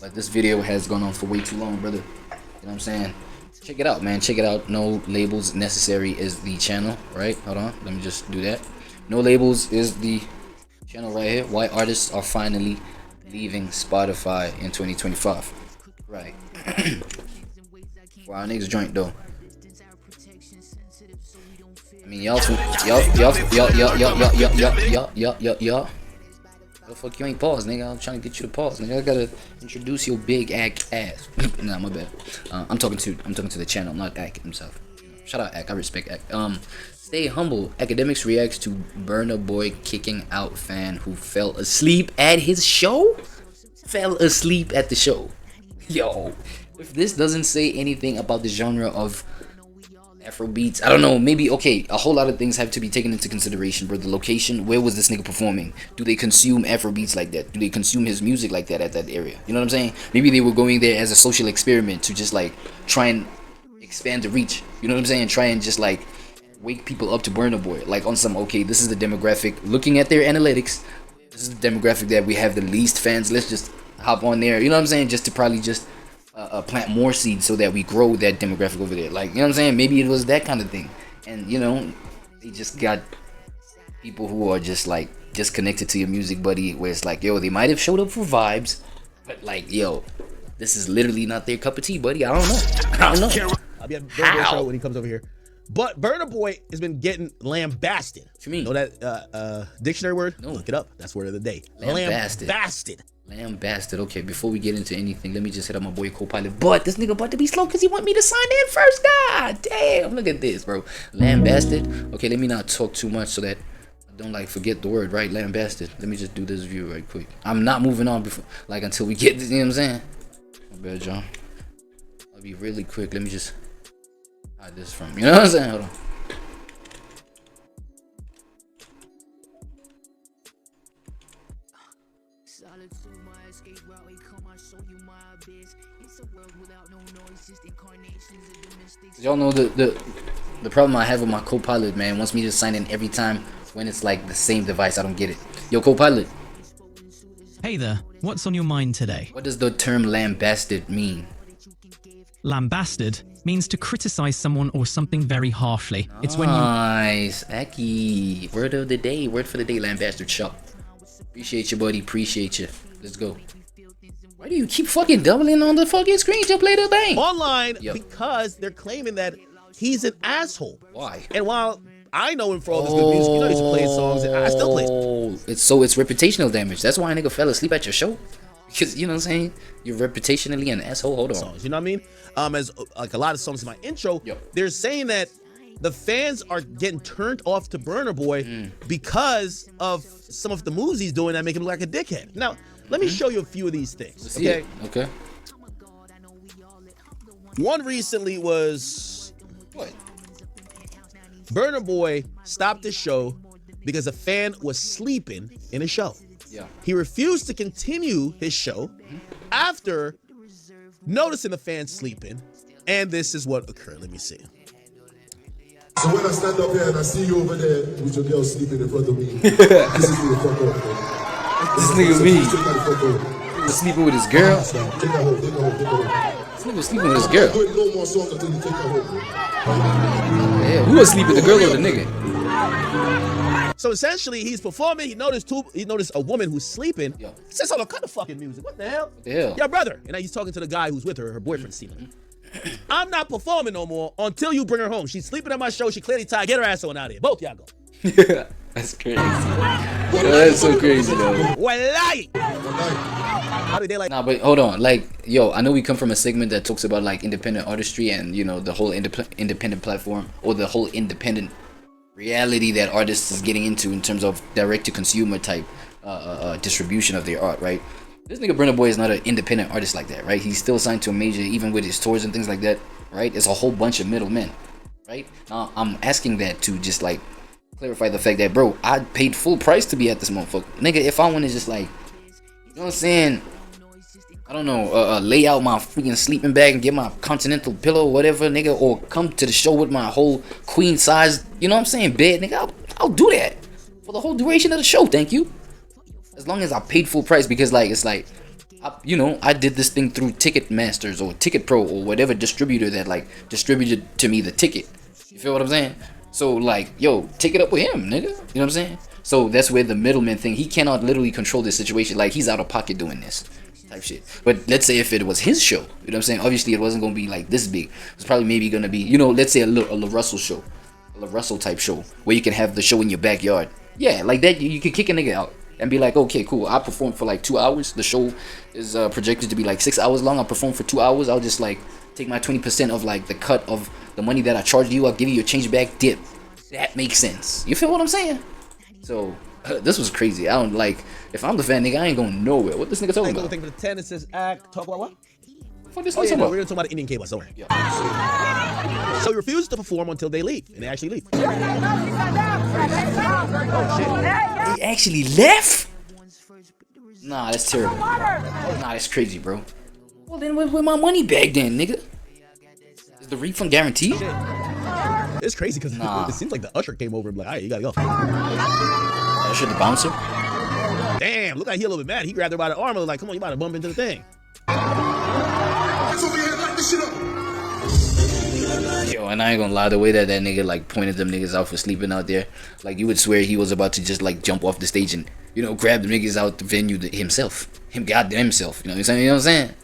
But this video has gone on for way too long, brother. You know what I'm saying? Check it out, man. Check it out. No Labels Necessary is the channel, right? Hold on. Let me just do that. No Labels is the channel right here. Why artists are finally leaving Spotify in 2025. Right. For our next joint though. I mean, y'all. The fuck you ain't pause, nigga? I'm trying to get you to pause, nigga. I gotta introduce your big ass. Nah, my bad. I'm talking to the channel, not Ack himself. Shout out Ack. I respect Ack. Stay humble. Academics reacts to Burna Boy kicking out fan who fell asleep at his show. Fell asleep at the show. Yo, if this doesn't say anything about the genre of Afrobeats, I don't know, maybe, okay, a whole lot of things have to be taken into consideration, bro. The location, where was this nigga performing? Do they consume Afrobeats like that? Do they consume his music like that at that area? You know what I'm saying? Maybe they were going there as a social experiment to just, like, try and expand the reach. You know what I'm saying? Try and just, like, wake people up to Burna Boy. Like, on some, okay, this is the demographic. Looking at their analytics, this is the demographic that we have the least fans. Let's just hop on there. You know what I'm saying? Just to probably just plant more seeds so that we grow that demographic over there. Like, you know what I'm saying? Maybe it was that kind of thing. And, you know, they just got people who are just, like, disconnected to your music, buddy, where it's like, yo, they might have showed up for vibes, but, like, yo, this is literally not their cup of tea, buddy. I don't know. I'll be at Burna Boy show when he comes over here. But Burna Boy has been getting lambasted. What you mean? Know that dictionary word? No. Look it up. That's word of the day. Lambasted. Lambasted. Okay, before we get into anything, let me just hit up my boy Copilot. But this nigga about to be slow because he want me to sign in first. God damn, look at this, bro. Lambasted. Okay, let me not talk too much so that I don't, like, forget the word, right? Lambasted. Let me just do this view right quick. I'm not moving on before, like, until we get this, you know what I'm saying? My bad, John. I'll be really quick. Let me just hide this from you know what I'm saying? Hold on. Y'all know the problem I have with my Copilot, man, wants me to sign in every time when it's like the same device. I don't get it. Yo, Copilot. Hey there, what's on your mind today? What does the term lambasted mean? Lambasted means to criticize someone or something very harshly. It's when you... Nice. Aki. Word of the day. Word for the day, lambasted shop. Appreciate you, buddy. Appreciate you. Let's go. Why do you keep fucking doubling on the fucking screen to play the thing? Online, because they're claiming that he's an asshole. Why? And while I know him for all this good music, you know he's playing songs, and I still play. It's reputational damage. That's why a nigga fell asleep at your show. Because, you know what I'm saying? You're reputationally an asshole. Hold on. Songs, you know what I mean? As like a lot of songs in my intro, they're saying that the fans are getting turned off to Burna Boy because of some of the moves he's doing that make him look like a dickhead. Now, let me show you a few of these things. Okay. Okay. One recently was what? Burna Boy stopped the show because a fan was sleeping in his show. Yeah. He refused to continue his show after noticing the fan sleeping, and this is what occurred. Let me see. So when I stand up here and I see you over there with your girl sleeping in front of me, this is me the fuck off, man. This nigga me. He was sleeping with his girl. Take that home, take that home, take that home. This nigga was sleeping with his girl. I'm not doing no more songs until you take that home, man. Yeah, who was sleeping, the girl or the nigga? So essentially, he's performing. He noticed a woman who's sleeping. He says, "Oh, cut the fucking music. What the hell? What the hell? Yeah, brother." And now he's talking to the guy who's with her. Her boyfriend's sleeping. I'm not performing no more until you bring her home. She's sleeping at my show. She clearly tired. Get her ass on out of here. Both y'all go. That's crazy. Yo, that's so crazy, though. Wallahi. How did they like? Nah, but hold on. Like, yo, I know we come from a segment that talks about like independent artistry and, you know, the whole independent platform, or the whole independent reality that artists is getting into in terms of direct to consumer type distribution of their art, right? This nigga Burna Boy is not an independent artist like that, right? He's still signed to a major, even with his tours and things like that, right? It's a whole bunch of middlemen, right? Now, I'm asking that to just like clarify the fact that, bro, I paid full price to be at this motherfucker. Nigga, if I want to just like, you know what I'm saying? I don't know, lay out my freaking sleeping bag and get my continental pillow or whatever, nigga, or come to the show with my whole queen size, you know what I'm saying, bed, nigga, I'll do that for the whole duration of the show, thank you. As long as I paid full price, because like, it's like, you know, I did this thing through Ticketmasters or Ticket Pro or whatever distributor that like distributed to me the ticket. You feel what I'm saying? So like, yo, take it up with him, nigga. You know what I'm saying? So that's where the middleman thing, he cannot literally control this situation. Like, he's out of pocket doing this type shit. But let's say if it was his show, you know what I'm saying? Obviously it wasn't gonna be like this big. It's probably maybe gonna be, you know, let's say a La Russell show, a La Russell type show, where you can have the show in your backyard. Yeah, like that, you can kick a nigga out and be like, okay, cool, I performed for like 2 hours. The show is projected to be like 6 hours long. I'll perform for 2 hours. I'll just like take my 20% of like the cut of the money that I charged you. I'll give you a change back dip. That makes sense. You feel what I'm saying? So this was crazy. I don't like, if I'm the fan, nigga, I ain't going nowhere. What this nigga talking about? Thing for the 10, it says act, talk about what? What this Oh, yeah, nigga no, about? we're gonna talk about the Indian K-Bus, don't worry. So he refuses to perform until they leave, and they actually leave. He actually left? Nah, that's terrible. Nah, that's crazy, bro. Well, then where my money back then, nigga? Is the refund guaranteed? It's crazy because it seems like the usher came over and be like, all right, you gotta go. Usher the bouncer? Damn, look like he a little bit mad. He grabbed her by the arm and was like, come on, you about to bump into the thing. Yo, and I ain't gonna lie, the way that nigga like pointed them niggas out for sleeping out there, like you would swear he was about to just like jump off the stage and, you know, grab the niggas out the venue himself. Him goddamn himself. You know what I'm saying? You know what I'm saying?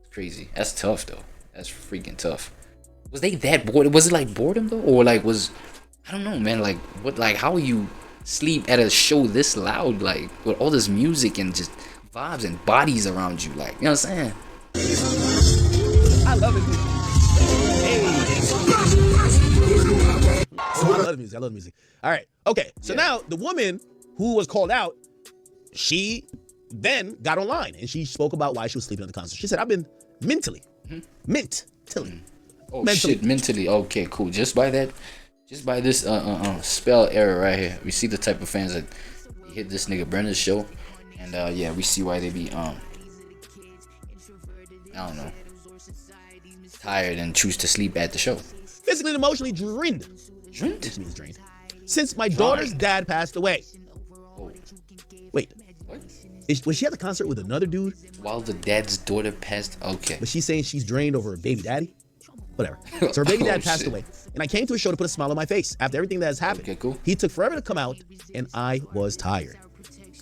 It's crazy. That's tough though. That's freaking tough. Was they that bored? Was it like boredom though? Or like I don't know, man, like what, like how you sleep at a show this loud, like with all this music and just vibes and bodies around you, like, you know what I'm saying? I love it. I love the music. I love the music. All right. Okay. So now the woman who was called out, she then got online and she spoke about why she was sleeping at the concert. She said, I've been mentally. Oh shit, mentally. Okay, cool. Just by this spell error right here, we see the type of fans that hit this nigga Burna's show, and yeah, we see why they be I don't know, tired and choose to sleep at the show. Physically and emotionally drained. Drained? Which means drained. Since my daughter's dad passed away. Oh. Wait. What? Was she at the concert with another dude? While the dad's daughter passed. Okay. But she's saying she's drained over her baby daddy. Whatever. So her baby dad passed away. And I came to a show to put a smile on my face after everything that has happened. Okay, cool. He took forever to come out, and I was tired.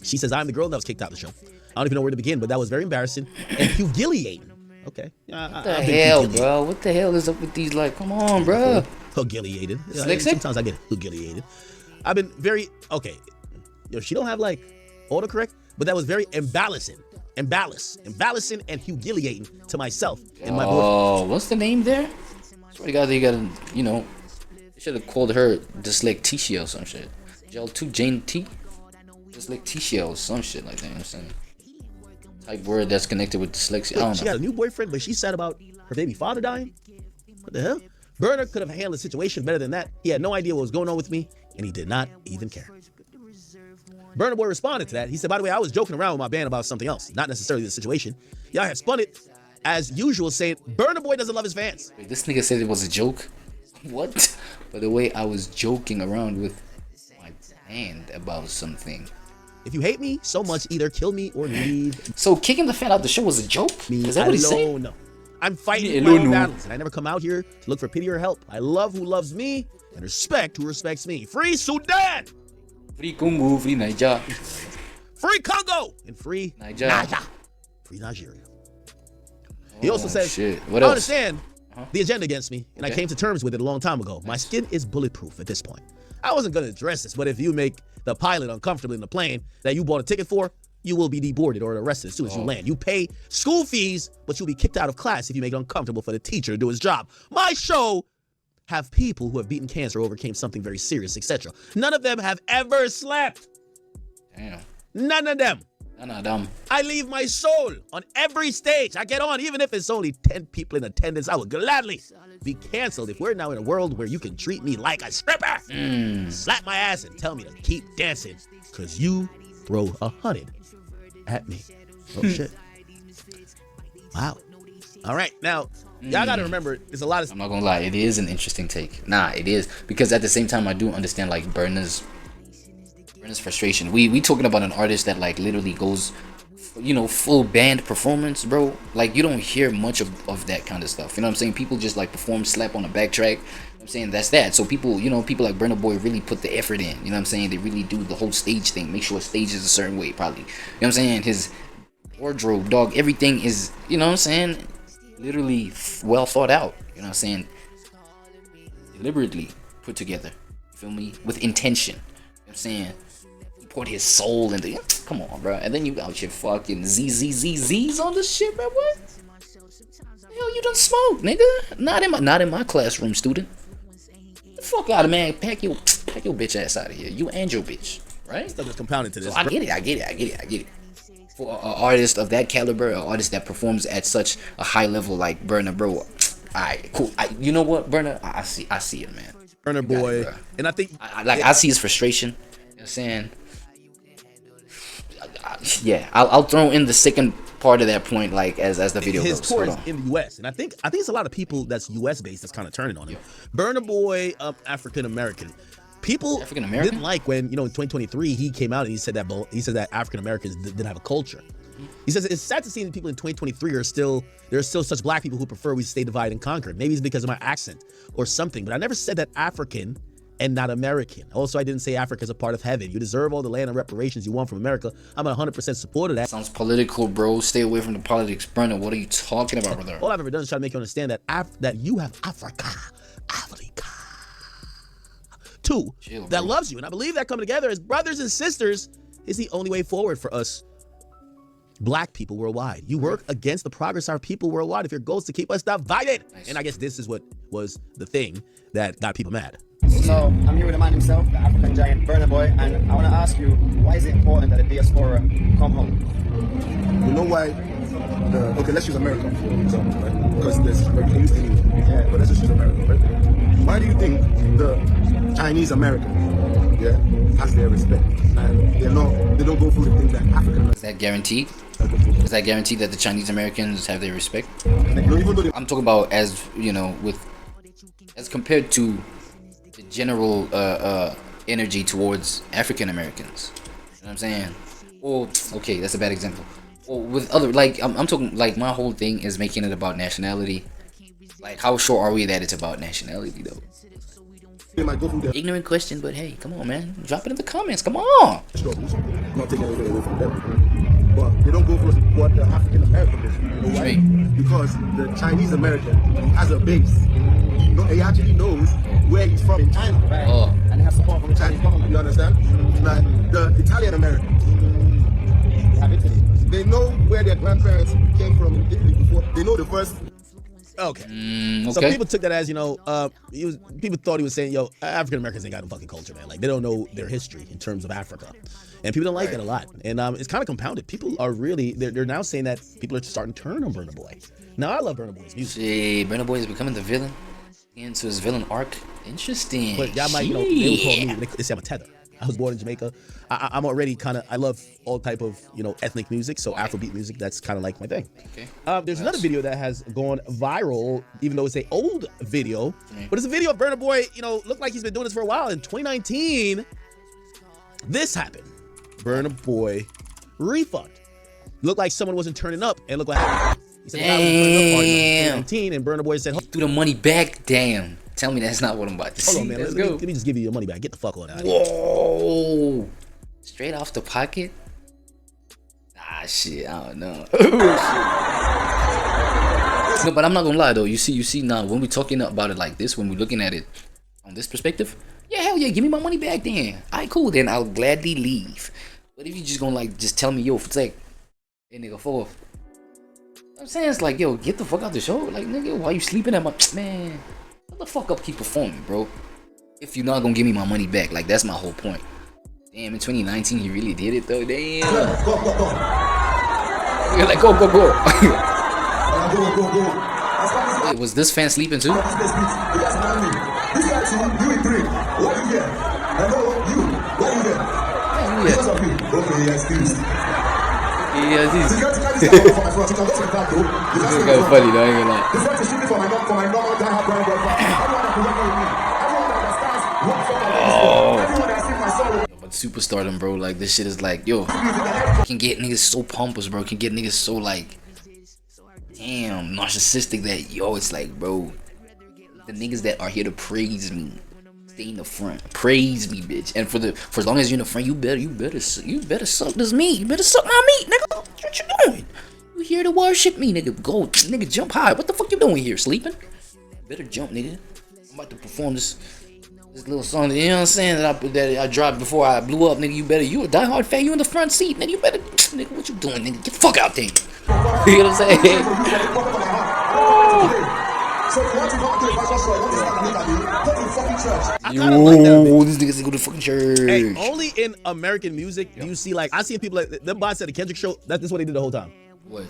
She says, I'm the girl that was kicked out of the show. I don't even know where to begin, but that was very embarrassing and humiliating. Okay. What the hell, bro? What the hell is up with these? Like, come on, bro. Humiliated. Sometimes I get humiliated. I've been very, okay. She don't have like autocorrect, but that was very imbalancing and humiliating to myself and my boyfriend. Oh, what's the name there? Swear to God, they gotta, you know, they should have called her Dyslexia or some shit. Gel2 Jane T? Dyslexia or some shit like that, you know what I'm saying? Type word that's connected with dyslexia. I don't know. She got a new boyfriend, but she's sad about her baby father dying? What the hell? Burner could have handled the situation better than that. He had no idea what was going on with me, and he did not even care. Burner Boy responded to that. He said, by the way, I was joking around with my band about something else, not necessarily the situation. Y'all have spun it as usual, saying Burner Boy doesn't love his fans. Wait, this nigga said it was a joke? What? By the way, I was joking around with my band about something. If you hate me so much, either kill me or leave. So kicking the fan out the show was a joke? Is that what he's saying? No. I'm fighting my own battles, and I never come out here to look for pity or help. I love who loves me and respect who respects me. Free Sudan! Free Congo, free Niger. Free Congo! And free Niger. Free Nigeria. He also says, what I else? understand the agenda against me, and I came to terms with it a long time ago. My skin is bulletproof at this point. I wasn't going to address this, but if you make the pilot uncomfortable in the plane that you bought a ticket for, you will be deboarded or arrested as soon as you land. You pay school fees, but you'll be kicked out of class if you make it uncomfortable for the teacher to do his job. My show have people who have beaten cancer, overcame something very serious, etc. None of them have ever slept. Damn. None of them. None of them. I leave my soul on every stage. I get on, even if it's only 10 people in attendance, I would gladly be canceled if we're now in a world where you can treat me like a stripper. Slap my ass and tell me to keep dancing, because you throw 100 at me. Oh, shit. Wow. All right, now, y'all got to remember, there's a lot of... I'm not going to lie, it is an interesting take. Nah, it is. Because at the same time, I do understand, like, Burner's frustration. We talking about an artist that, like, literally goes, you know, full band performance, bro. Like, you don't hear much of that kind of stuff. You know what I'm saying? People just, like, perform, slap on a backtrack. I'm saying that's that. So people, you know, people like Burna Boy really put the effort in. You know what I'm saying? They really do the whole stage thing. Make sure a stage is a certain way, probably. You know what I'm saying? His wardrobe, dog, everything is, you know what I'm saying? Literally well thought out. You know what I'm saying? Deliberately put together. You feel me? With intention. You know what I'm saying? He poured his soul into it. Come on, bro. And then you got your fucking ZZZZs on this shit, bro. What? Hell, you done smoked, nigga. Not in my classroom, student. Get the fuck out of, man. Pack your bitch ass out of here. You and your bitch, right? Stuff is compounded to this. So I get it. For an artist of that caliber, an artist that performs at such a high level like Burna, bro. Alright, cool. You know what, Burna? I see it, man. Burna Boy, and I think I see his frustration. You know what I'm saying? Yeah, I'll throw in the second part of that point, like as the video his goes. tour is in the U.S. and I think it's a lot of people that's U.S. based that's kind of turning on him. Burna Boy, African American. People didn't like when, you know, in 2023 he came out and he said that African Americans didn't have a culture. He says it's sad to see that people in 2023 there are still such black people who prefer we stay divided and conquered. Maybe it's because of my accent or something, but I never said that African and not American. Also, I didn't say Africa is a part of heaven. You deserve all the land and reparations you want from America. I'm 100% support of that. Sounds political, bro. Stay away from the politics, Burna. What are you talking about, brother? All I've ever done is try to make you understand that you have Africa too, that loves you. And I believe that coming together as brothers and sisters is the only way forward for us black people worldwide. You work against the progress of our people worldwide if your goal is to keep us divided. Nice. And I guess this is what was the thing that got people mad. So I'm here with the man himself, the African giant Burna Boy, and I want to ask you, why is it important that the diaspora come home? You know why? Okay, let's use America for example, right? Because there's used to England. Yeah. But let's just use America, right? Why do you think the Chinese Americans, has their respect, and they don't go through the things that African? Is that guaranteed? Is that guaranteed that the Chinese Americans have their respect? I'm talking about, as you know, as compared to the general energy towards African Americans. You know what I'm saying? Oh, okay, that's a bad example. Or with other, like, I'm talking, like, my whole thing is making it about nationality. Like, how sure are we that it's about nationality, though? Ignorant question, but hey, come on, man. Drop it in the comments. Come on. I'm not taking anything away from them. But they don't go for what the African American does. You know why? Because the Chinese American has a base. He actually knows where he's from in China. Right. Oh. And they have support from the Chinese government. You understand? Like the Italian American. They know where their grandparents came from in Italy before. They know the first. Okay. Okay. So people took that as, you know, people thought he was saying, yo, African Americans ain't got no fucking culture, man. Like, they don't know their history in terms of Africa. And people don't like that a lot. And it's kind of compounded. People are really, they're now saying that people are starting to turn on Burna Boy. Now, I love Burna Boy's music. Hey, Burna Boy is becoming the villain. Into his villain arc. Interesting. But y'all might, you know, they would call me, they say I'm a tether. I was born in Jamaica. I'm already kind of, I love all type of, you know, ethnic music. So Afrobeat music, that's kind of like my thing. Okay. There's another video that has gone viral, even though it's an old video. But it's a video of Burna Boy, you know, looked like he's been doing this for a while. In 2019, this happened. Burna Boy refund. Looked like someone wasn't turning up and looked like he said, damn. 2019, and Burna Boy said, threw the money back. Damn. Tell me that's not what I'm about to see. Hold on, man. Let me just give you your money back. Get the fuck on out of here. Whoa. Straight off the pocket? Ah, shit. I don't know. No, but I'm not gonna lie though. You see now when we're talking about it like this, when we're looking at it on this perspective, yeah, hell yeah, give me my money back then. Alright, cool, then I'll gladly leave. But if you just gonna like just tell me, yo, for sake, hey nigga, for I'm saying, it's like, yo, get the fuck out the show. Like, nigga, why you sleeping at my man? What the fuck up, keep performing, bro. If you're not gonna give me my money back, like that's my whole point. Damn, in 2019 he really did it though. Damn. You're like, go. Wait, was this fan sleeping too? Yeah, this is kind of funny though, I ain't gonna lie. Oh. But superstardom, bro, like this shit is like, yo, can get niggas so pompous, bro, can get niggas so like, damn, narcissistic that, yo, it's like, bro, the niggas that are here to praise me, stay in the front, praise me, bitch. And for as long as you're in the front, you better suck this meat, you better suck my meat, nigga. What you doing? You here to worship me, nigga? Go, nigga, jump high. What the fuck you doing here, sleeping? Better jump, nigga. I'm about to perform this little song, you know what I'm saying, that I dropped before I blew up, nigga. You a diehard fan, you in the front seat, nigga. You better, nigga, what you doing, nigga? Get the fuck out there. You know what I'm saying? Yo, this nigga's go to fucking church. Hey, only in American music do you see, like, I see people like them bots at the Kendrick show. That's what they did the whole time. What?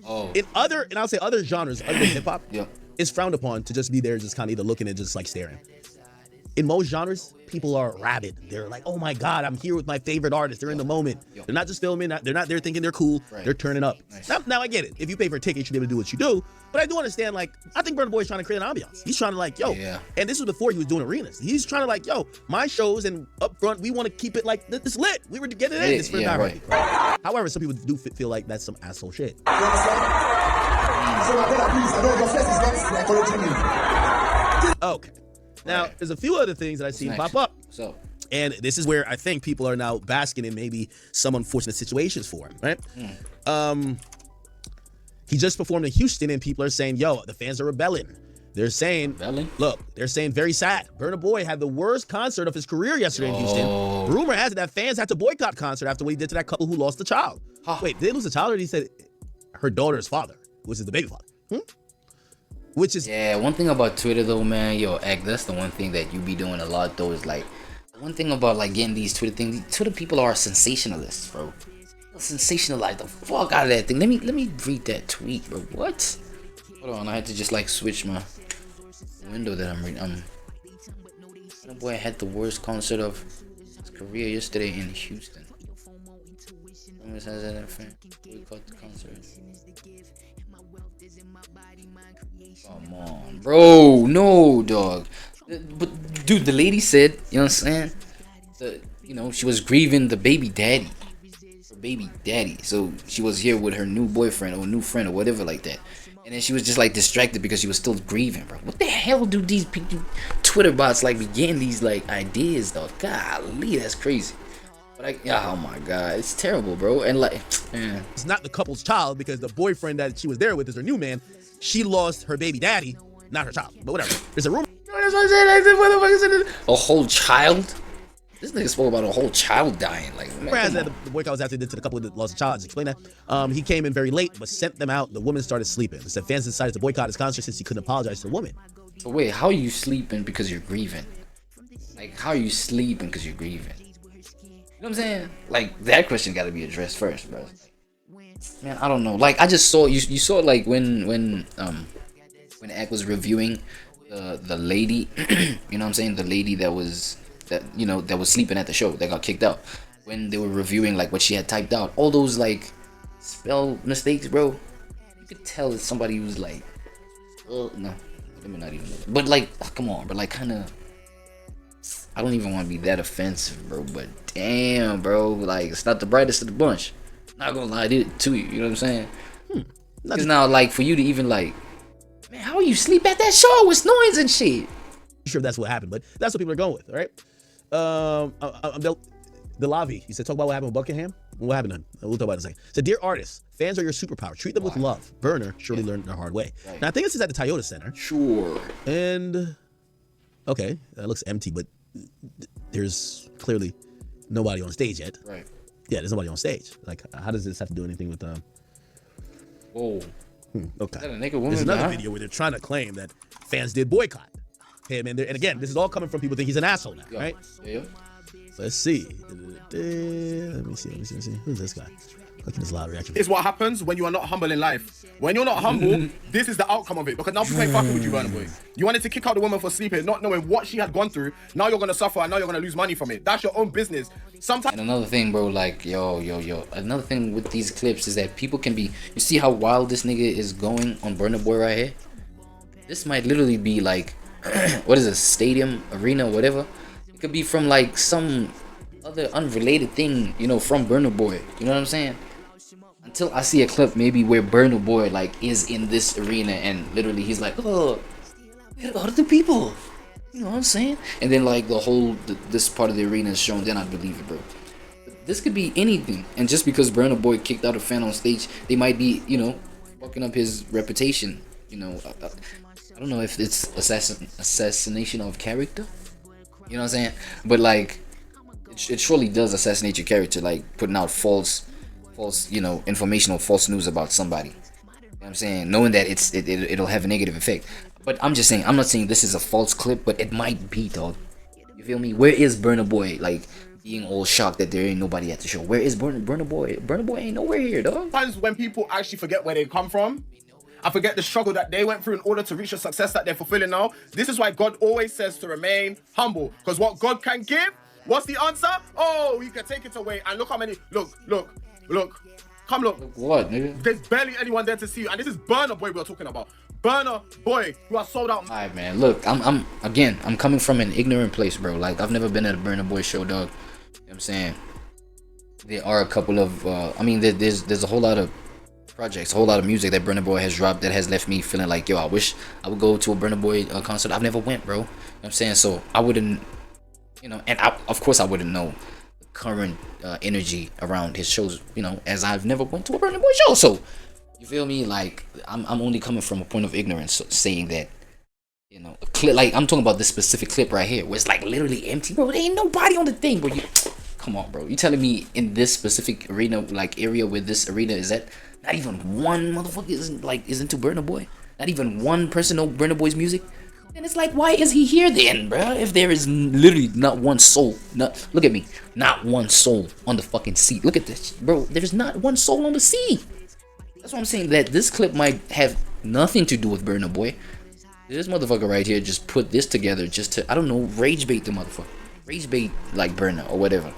Oh. In I'll say other genres other than hip hop, it's frowned upon to just be there, just kind of either looking and just like staring. In most genres, people are rabid. They're like, oh my God, I'm here with my favorite artist. They're in the moment. They're not just filming. They're not there thinking they're cool. Right. They're turning up. Nice. Now I get it. If you pay for a ticket, you should be able to do what you do. But I do understand, like, I think Burna Boy is trying to create an ambiance. He's trying to like, yo, and this was before he was doing arenas. He's trying to like, yo, my shows and up front, we want to keep it like this lit. We were to get it in. It's for right. However, some people do feel like that's some asshole shit. Okay. Now, there's a few other things that I've seen pop up. So, and this is where I think people are now basking in maybe some unfortunate situations for him, right? He just performed in Houston, and people are saying, yo, the fans are rebelling. They're saying, they're saying very sad. Burna Boy had the worst concert of his career yesterday in Houston. Rumor has it that fans had to boycott concert after what he did to that couple who lost the child. Wait, did they lose the child, or did he say her daughter's father, which is the baby father? Which is one thing about Twitter though, man, yo, that's the one thing that you be doing a lot though, is like, one thing about like getting these Twitter things, Twitter people are sensationalists, bro. They'll sensationalize the fuck out of that thing. Let me read that tweet, bro. What? Hold on, I had to just like switch my window that I'm reading. That boy had the worst concert of his career yesterday in Houston. Boycott the concert. Come on, bro. No, dog. But dude, the lady said, you know what I'm saying? You know, she was grieving the baby daddy. baby daddy. So she was here with her new boyfriend or new friend or whatever like that. And then she was just like distracted because she was still grieving, bro. What the hell do these people, Twitter bots like be getting these like ideas, though? Golly, that's crazy. But oh my god, it's terrible, bro. And like, man. It's not the couple's child because the boyfriend that she was there with is her new man. She lost her baby daddy, not her child. But whatever. There's a rumor. That's what I'm saying. A whole child? This nigga spoke about a whole child dying. Like, man, whereas the boycott was after did to the couple that lost a child. Just explain that. He came in very late, but sent them out. The woman started sleeping. They said fans decided to boycott his concert since he couldn't apologize to the woman. So wait, how are you sleeping because you're grieving? Like, how are you sleeping because you're grieving? You know what I'm saying? Like, that question got to be addressed first, bro. Man, I don't know. Like, I just saw you saw like when Ak was reviewing the lady, you know what I'm saying? The lady that was sleeping at the show that got kicked out. When they were reviewing like what she had typed out, all those like spell mistakes, bro. You could tell that somebody was like, oh no, let me not even know. But like, come on, but like kind of, I don't even want to be that offensive, bro. But damn, bro, like it's not the brightest of the bunch. Not gonna lie to you, you know what I'm saying? Because now, like, for you to even like, man, how you sleep at that show with noise and shit? Sure, that's what happened, but that's what people are going with, all right? The Lavi, he said, talk about what happened with Buckingham. What happened then? We'll talk about it in a second. So, dear artists, fans are your superpower. Treat them with love. Burner surely learned the hard way. Right. Now, I think this is at the Toyota Center. Sure. And, okay, that looks empty, but there's clearly nobody on stage yet. Right. Yeah, there's nobody on stage. Like, how does this have to do anything with Whoa. Okay. Is that a naked woman? There's another video where they're trying to claim that fans did boycott him, and again, this is all coming from people think he's an asshole now, right? Yeah. So let's see. Let me see. Who's this guy? Look at this loud reaction. It's what happens when you are not humble in life. When you're not humble, this is the outcome of it. Because now people ain't fucking with you, Burna Boy. You wanted to kick out the woman for sleeping, not knowing what she had gone through. Now you're gonna suffer, and now you're gonna lose money from it. That's your own business. Sometimes. And another thing, bro, like yo. Another thing with these clips is that people can be. You see how wild this nigga is going on Burna Boy right here? This might literally be like, what is it, stadium, arena, whatever. It could be from like some other unrelated thing, you know, from Burna Boy. You know what I'm saying? Until I see a clip maybe where Burna Boy like is in this arena and literally he's like, oh, a lot of the people. You know what I'm saying? And then like this part of the arena is shown, then I believe it, bro. But this could be anything. And just because Burna Boy kicked out a fan on stage, they might be, you know, fucking up his reputation. You know, I don't know if it's assassination of character. You know what I'm saying? But like, it surely does assassinate your character, like putting out false, you know, information or false news about somebody. You know what I'm saying? Knowing that it'll have a negative effect. But I'm just saying, I'm not saying this is a false clip, but it might be, dog. You feel me? Where is Burna Boy? Like, being all shocked that there ain't nobody at the show. Where is Burna Boy? Burna Boy ain't nowhere here, dog. Sometimes when people actually forget where they come from, I forget the struggle that they went through in order to reach the success that they're fulfilling now. This is why God always says to remain humble. Because what God can give, what's the answer? Oh, He can take it away. And look how many, look. Come look. What, nigga? There's barely anyone there to see you. And this is Burna Boy we're talking about. Burna Boy, who are sold out. Alright, man. Look, I'm coming from an ignorant place, bro. Like, I've never been at a Burna Boy show, dog. You know what I'm saying? There are a couple of, there's a whole lot of projects, a whole lot of music that Burna Boy has dropped that has left me feeling like, yo, I wish I would go to a Burna Boy concert. I've never went, bro. You know what I'm saying? So I wouldn't, you know, and of course I wouldn't know the current energy around his shows, you know, as I've never went to a Burna Boy show. So you feel me? Like, I'm only coming from a point of ignorance, so saying that, you know, like I'm talking about this specific clip right here where it's like literally empty, bro. There ain't nobody on the thing, bro. Come on, bro. You telling me in this specific arena, like area where this arena is at, not even one motherfucker is into Burna Boy? Not even one person know Burna Boy's music? And it's like, why is he here then, bro? If there is literally not one soul, look at me, not one soul on the fucking seat. Look at this, bro. There's not one soul on the seat. That's what I'm saying. That this clip might have nothing to do with Burna Boy. This motherfucker right here just put this together just to, I don't know, rage bait the motherfucker, rage bait like Burna or whatever.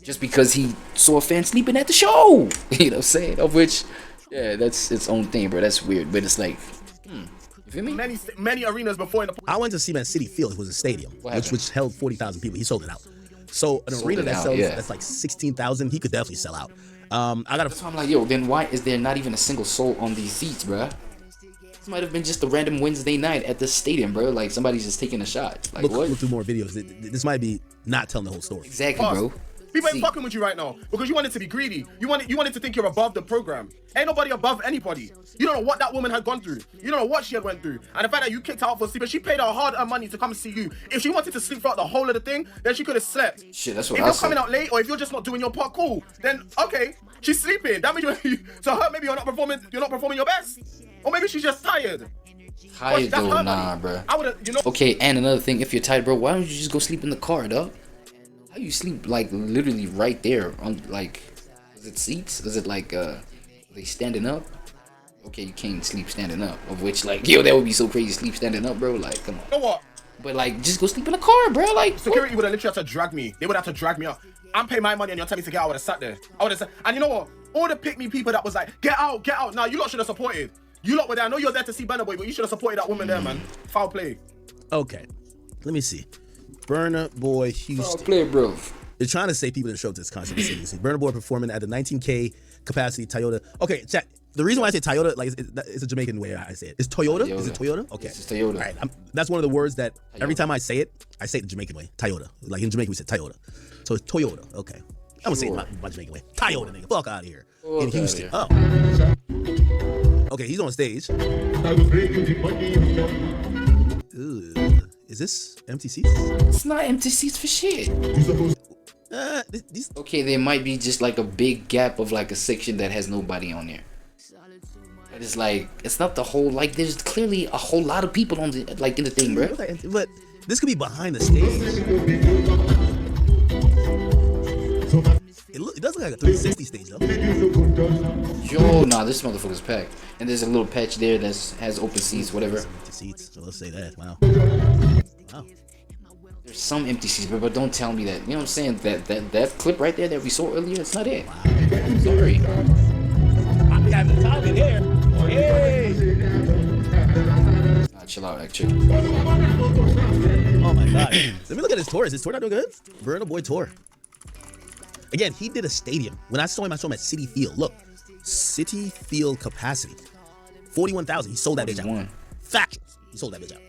Just because he saw a fan sleeping at the show. You know what I'm saying? Of which, yeah, that's its own thing, bro. That's weird. But it's like, you feel me? Many arenas before. I went to see Man City Field. It was a stadium, which held 40,000 people. He sold it out. So an arena that sells that's like 16,000, he could definitely sell out. I got. That's why I'm like, yo. Then why is there not even a single soul on these seats, bruh? This might have been just a random Wednesday night at the stadium, bro. Like somebody's just taking a shot. Like what? Look through more videos. This might be not telling the whole story. Exactly, bro. People ain't fucking with you right now because you wanted to be greedy. You wanted to think you're above the program. Ain't nobody above anybody. You don't know what that woman had gone through. You don't know what she had went through. And the fact that you kicked her out for sleeping, she paid her hard-earned money to come see you. If she wanted to sleep throughout the whole of the thing, then she could have slept. Shit, that's what if I you're said. coming out late or if you're just not doing your part, cool. Then okay, she's sleeping. That means to her maybe you're not performing your best, or maybe she's just tired. Tired though, nah, bro. I would, Okay, and another thing, if you're tired, bro, why don't you just go sleep in the car, dog? How you sleep like literally right there on like? Is it seats? Is it like are they standing up? Okay, you can't sleep standing up. Of which like yo, that would be so crazy sleep standing up, bro. Like come on. You know what? But like just go sleep in the car, bro. Like security would have literally had to drag me. They would have to drag me out. I'm paying my money and you're telling me to get out. I would have sat there. I would have said, and you know what? All the pick me people that was like, get out, get out. Now you lot should have supported. You lot were there. I know you're there to see Burna Boy, but you should have supported that woman there, man. Foul play. Okay, let me see. Burna Boy Houston. Foul play, bro. They're trying to say people didn't show up to this concert. Burna Boy performing at the 19K capacity Toyota. Okay, chat. The reason why I say Toyota, like it's a Jamaican way I say it. It's Toyota. Is it Toyota? Okay, it's Toyota. All right, that's one of the words that every time I say it the Jamaican way. Toyota. Like in Jamaica we say Toyota. So it's Toyota. Okay, I'm gonna say it my Jamaican way. Toyota, nigga. Fuck out of here. In Houston. Oh. Okay, he's on stage. Ooh. Is this empty seats? It's not empty seats for shit. Okay, there might be just like a big gap of like a section that has nobody on there. But it's like it's not the whole. Like there's clearly a whole lot of people on the like in the thing, bro. But this could be behind the stage. It does look like a 360 stage though. Yo, nah, this motherfucker's packed. And there's a little patch there that has open seats, whatever. Empty seats. So let's say that. Wow. There's some empty seats, but don't tell me that. You know what I'm saying? That clip right there that we saw earlier, it's not it. Wow. Sorry. I'm having time in here. Hey. Nah, chill out, actually. Oh my god. Let me look at his tour. Is his tour not doing good? Burna Boy tour. Again, he did a stadium. When I saw him at Citi Field. Look, Citi Field capacity, 41,000. He sold that bitch out. Factuals. He sold that bitch out.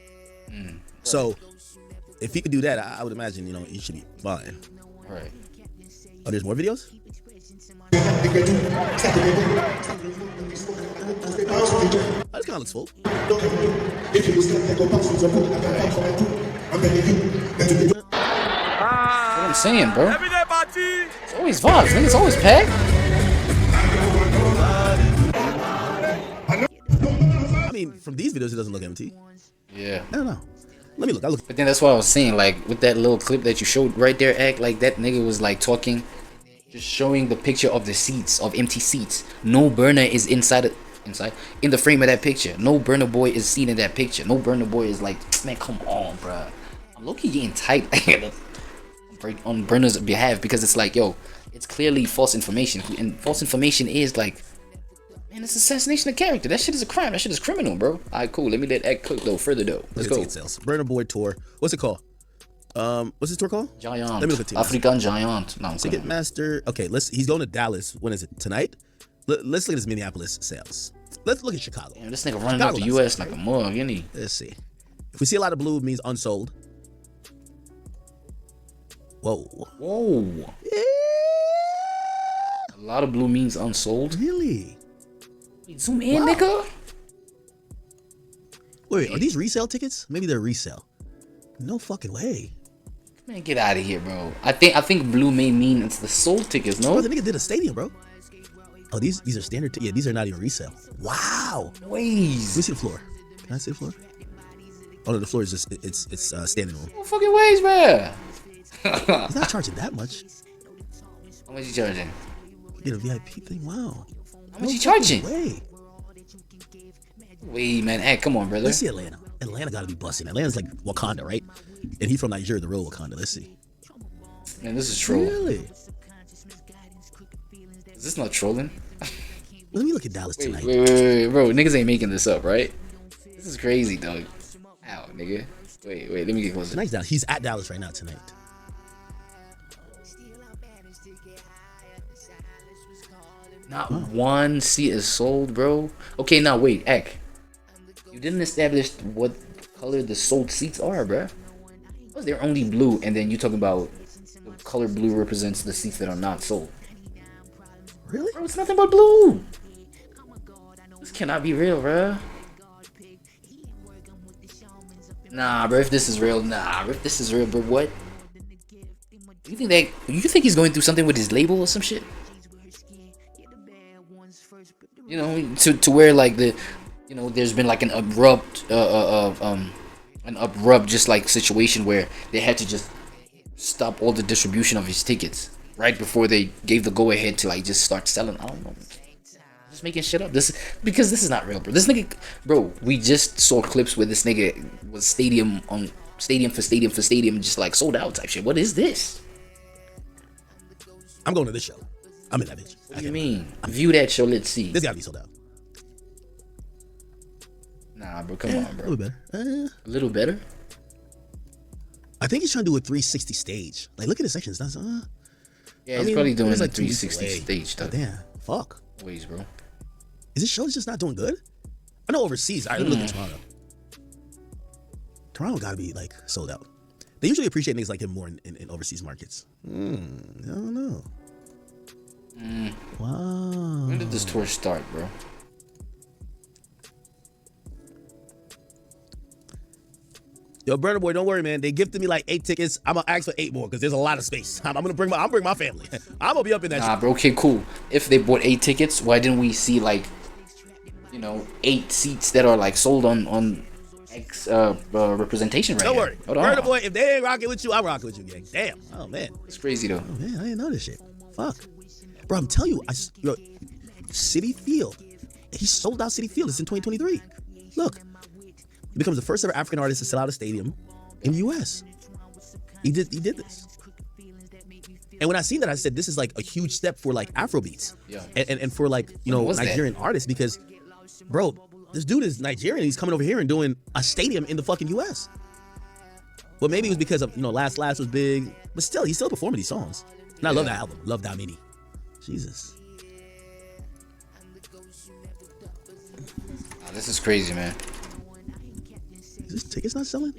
So, if he could do that, I would imagine he should be fine. Right. Oh, there's more videos. Oh, this kind of looks full. What I'm saying, bro. It's always vibes, nigga. It's always packed. I mean, from these videos, it doesn't look empty. Yeah. I don't know. Let me look. But then that's what I was saying. Like with that little clip that you showed right there, act like that nigga was like talking, just showing the picture of the seats, of empty seats. No Burna is inside in the frame of that picture. No Burna Boy is seen in that picture. No Burna Boy is like, man, come on, bruh. I'm low-key getting tight on Burna's behalf because it's like, yo, it's clearly false information, and false information is like, man, it's assassination of character. That shit is a crime. That shit is criminal, bro. Alright, cool. Let me let that cook though. Further though. Let's go. Burna Boy tour. What's it called? What's this tour called? Giant. Let me look at the African Giant. No, Ticketmaster. Okay, he's going to Dallas. When is it? Tonight? Let's look at his Minneapolis sales. Let's look at Chicago. Damn, this nigga running up the US like a mug, isn't he? Let's see. If we see a lot of blue, it means unsold. Whoa. Whoa. Yeah. A lot of blue means unsold. Really? Zoom in, nigga. Wait, are these resale tickets? Maybe they're resale. No fucking way. Man, get out of here, bro. I think blue may mean it's the sold tickets, no? Bro, the nigga did a stadium, bro. Oh, these are standard. Yeah, these are not even resale. Wow. Ways. Let me see the floor. Can I see the floor? Oh no, the floor is just it's standing room. No fucking ways, man. He's not charging that much. How much you charging? You get a VIP thing. Wow. How much you charging? Way. Wait, man. Hey, come on, brother. Let's see Atlanta. Atlanta gotta be busting. Atlanta's like Wakanda, right? And he's from Nigeria, the real Wakanda. Let's see. Man, this is troll. Really? Is this not trolling? Let me look at Dallas tonight. Wait, bro. Niggas ain't making this up, right? This is crazy, dog. Ow, nigga. Wait. Let me get closer. Tonight's Dallas. He's at Dallas right now tonight. Not one seat is sold, bro. Okay, now wait, Ek. You didn't establish what color the sold seats are, bro. They're only blue, and then you talking about the color blue represents the seats that are not sold. Really? Bro, it's nothing but blue. This cannot be real, bro. Nah, bro. If this is real, bro. What? You think he's going through something with his label or some shit? You know, to where like there's been like an abrupt just like situation where they had to just stop all the distribution of his tickets right before they gave the go ahead to like just start selling. I don't know. Just making shit up. Because this is not real, bro. This nigga, bro, we just saw clips where this nigga was stadium for stadium, just like sold out type shit. What is this? I'm going to this show. I'm in that bitch. What do you mean? View that show. Let's see. This gotta be sold out. Nah, bro. Come on, bro. A little better. A little better? I think he's trying to do a 360 stage. Like, look at the sections. That's yeah, he's probably doing it's a like 360 stage though. Damn. Fuck. Ways, bro. Is this show just not doing good? I know overseas. I look at Toronto. Toronto gotta be like sold out. They usually appreciate niggas like him more in overseas markets. I don't know. Wow. When did this tour start, bro? Yo, Burner Boy, don't worry, man. They gifted me like 8 tickets. I'm gonna ask for 8 more because there's a lot of space. I'm gonna bring my family. I'm gonna be up in that. Nah, bro. Okay, cool. If they bought 8 tickets, why didn't we see like, 8 seats that are like sold on X representation right Don't here? worry. Hold on. Burner Boy, if they ain't rocking with you, I'm rocking with you, gang. Damn. Oh man. It's crazy though. Oh man, I didn't know this shit. Fuck. Bro, I'm telling you, Citi Field. He sold out Citi Field. It's in 2023. Look. He becomes the first ever African artist to sell out a stadium in the US. He did this. And when I seen that, I said this is like a huge step for like Afrobeats. Yeah. And for like, Nigerian artists, because bro, this dude is Nigerian. He's coming over here and doing a stadium in the fucking US. Well, maybe it was because of, Last was big, but still, he's still performing these songs. And I love that album. Love That Mini. Jesus. Oh, this is crazy, man. Is this tickets not selling?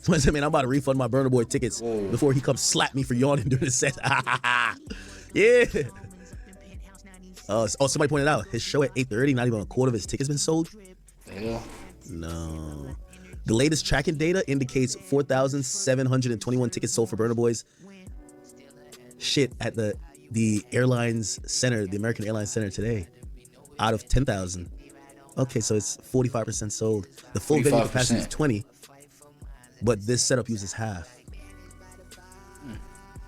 So I said, man, I'm about to refund my Burner Boy tickets before he comes slap me for yawning during the set. Yeah. Oh, somebody pointed out his show at 8:30. Not even a quarter of his tickets been sold. Yeah. No. The latest tracking data indicates 4,721 tickets sold for Burner Boys. Shit at the airlines center, the American Airlines Center today, out of 10,000. Okay, so it's 45% sold. The full venue capacity is 20, but this setup uses half.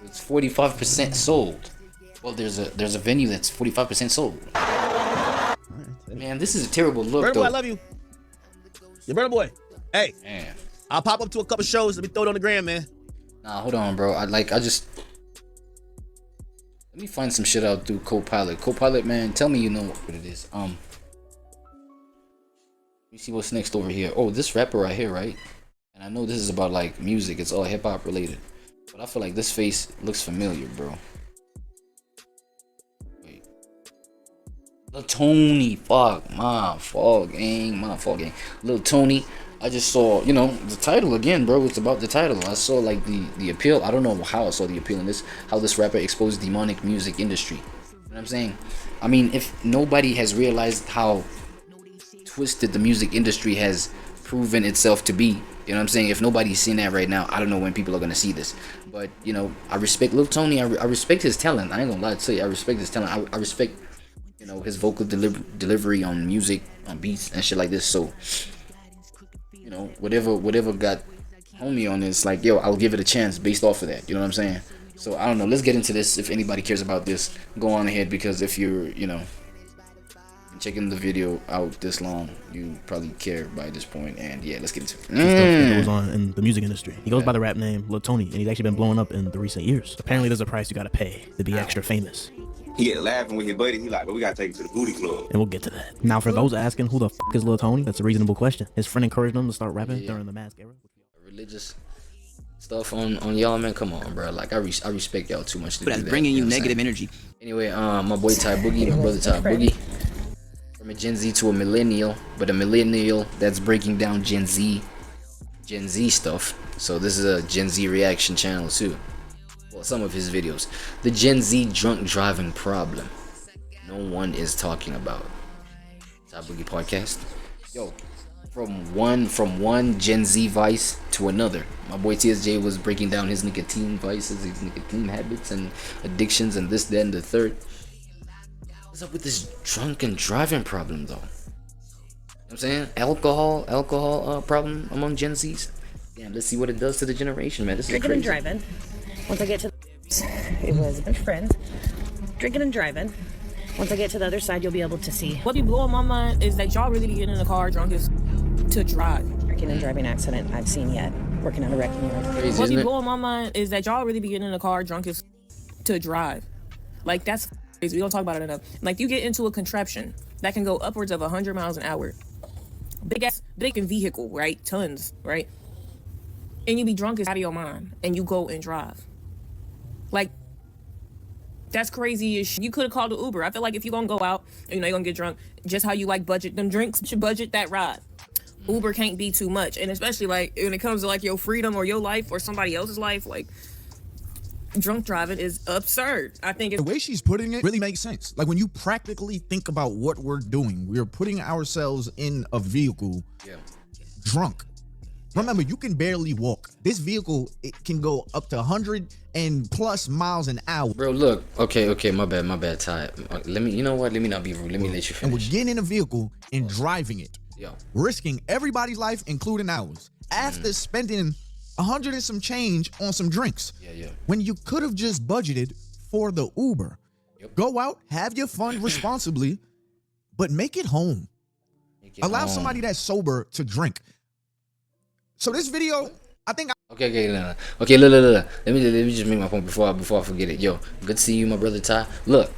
It's 45% sold. Well, there's a venue that's 45% sold. Right. Man, this is a terrible look. Burner though. Boy, I love you. Your Burner Boy. Hey, Man. I'll pop up to a couple shows. Let me throw it on the gram, man. Nah, hold on, bro. Let me find some shit out through Copilot. Copilot, man, tell me you know what it is. Let me see what's next over here. Oh, this rapper right here, right? And I know this is about like music. It's all hip hop related. But I feel like this face looks familiar, bro. Wait. Lil Tony, fuck, my fault, gang. Lil Tony. I just saw, the title again, bro. It's about the title. I saw like the appeal. I don't know how I saw the appeal in this. How this rapper exposed demonic music industry. You know what I'm saying? I mean, if nobody has realized how twisted the music industry has proven itself to be, you know what I'm saying? If nobody's seen that right now, I don't know when people are gonna see this. But I respect Lil Tony. I respect his talent. I ain't gonna lie to you. I respect his talent. I respect, his vocal delivery on music, on beats and shit like this. So. Whatever got homie on this, like, yo, I'll give it a chance based off of that. You know what I'm saying? So I don't know. Let's get into this. If anybody cares about this, go on ahead, because if you're, checking the video out this long, you probably care by this point. And yeah, let's get into it. Stuff that goes on in the music industry. He goes by the rap name Lil Tony, and he's actually been blowing up in the recent years. Apparently, there's a price you gotta pay to be extra famous. He get laughing with his buddy. He like, but we gotta take him to the booty club. And we'll get to that. Now, for those asking who the f is Lil Tony, that's a reasonable question. His friend encouraged him to start rapping during the mask era. Religious stuff on y'all, man. Come on, bro. Like I respect y'all too much to But do that's that, bringing you know what I'm negative saying? energy. Anyway, my boy Ty Boogie, my brother Ty Boogie, from a Gen Z to a millennial, but a millennial that's breaking down Gen Z stuff. So this is a Gen Z reaction channel too. Well, some of his videos. The Gen Z drunk driving problem. No one is talking about. Ty Boogie podcast. Yo, from one Gen Z vice to another. My boy TSJ was breaking down his nicotine vices, his nicotine habits and addictions and this, that, and the third. What's up with this drunken driving problem though? You know what I'm saying? Alcohol problem among Gen Zs. Damn, let's see what it does to the generation, man. This is Drinking crazy. and driving. Once I get to it was a bunch of friends. Drinking and driving. Once I get to the other side, you'll be able to see. What be blowing my mind is that y'all really be getting in the car drunk is to drive. Drinking and driving accident I've seen yet. Working on a wrecking yard. Crazy, What be isn't it? blowing my mind is that y'all really be getting in the car drunk is to drive. Like that's crazy. We don't talk about it enough. Like you get into a contraption that can go upwards of 100 miles an hour. Big vehicle, right? Tons, right? And you be drunk as out of your mind and you go and drive. Like that's crazy as shit. You could have called an Uber. I feel like if you're gonna go out, you know, you're gonna get drunk, just how you like budget them drinks, you should budget that ride. Uber can't be too much. And especially like when it comes to like your freedom or your life or somebody else's life, like drunk driving is absurd. I think the way she's putting it really makes sense. Like when you practically think about what we're doing, we're putting ourselves in a vehicle drunk. Remember, you can barely walk. This vehicle, it can go up to 100+ miles an hour. Bro, look. Okay, my bad, Ty. Let me, you know what? Let me not be rude. Let me let you finish. And we're getting in a vehicle and driving it. Risking everybody's life, including ours, after spending 100 and some change on some drinks. When you could have just budgeted for the Uber. Go out, have your fun responsibly, but make it home. Allow somebody that's sober to drink. So this video, I think. Okay, look. Let me just make my point before I forget it. Yo, good to see you, my brother Ty. Look.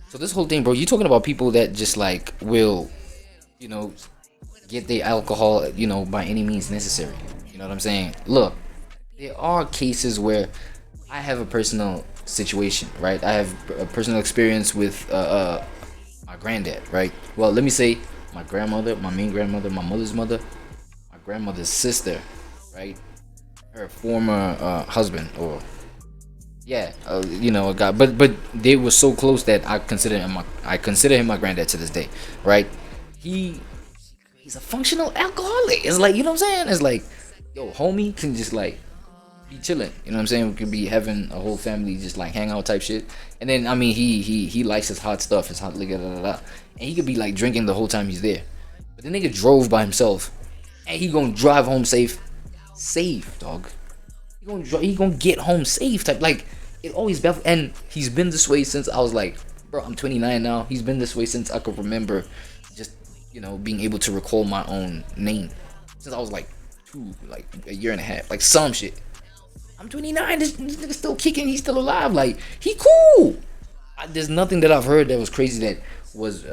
So this whole thing, bro, you talking about people that just like will, you know, get their alcohol, you know, by any means necessary. You know what I'm saying? Look, there are cases where I have a personal situation, right? I have a personal experience with my granddad, right? Well, let me say my grandmother, my main grandmother, my mother's mother, my grandmother's sister, right? Her former husband, or you know, a guy, but they were so close that I consider him my granddad to this day, right? He's a functional alcoholic. It's like, you know what I'm saying? It's like, yo, homie can just like be chilling. You know what I'm saying? We could be having a whole family just like hang out type shit. And then I mean he likes his hot stuff, his hot liquor, and he could be like drinking the whole time he's there. But the nigga drove by himself, and he gonna drive home safe, dog. He gonna get home safe type. Like it always baffles. And he's been this way since I was like, bro, I'm 29 now. He's been this way since I could remember. Just, you know, being able to recall my own name since I was like a year and a half, like some shit. I'm 29. This nigga's still kicking. He's still alive. Like he cool. There's nothing that I've heard that was crazy that was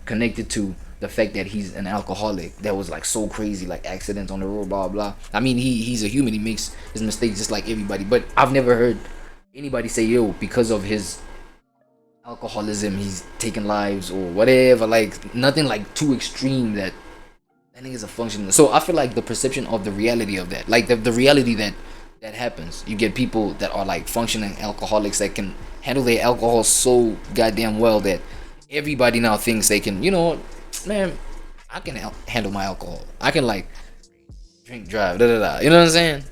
connected to the fact that he's an alcoholic that was like so crazy, like accidents on the road, blah blah. I mean, he's a human. He makes his mistakes just like everybody. But I've never heard anybody say, yo, because of his alcoholism he's taking lives or whatever. Like nothing like too extreme that nigga's a functional. So I feel like the perception of the reality of that, like the reality that happens, you get people that are like functioning alcoholics that can handle their alcohol so goddamn well that everybody now thinks they can, you know, man, I can handle my alcohol. I can like drink, drive, you know what I'm saying?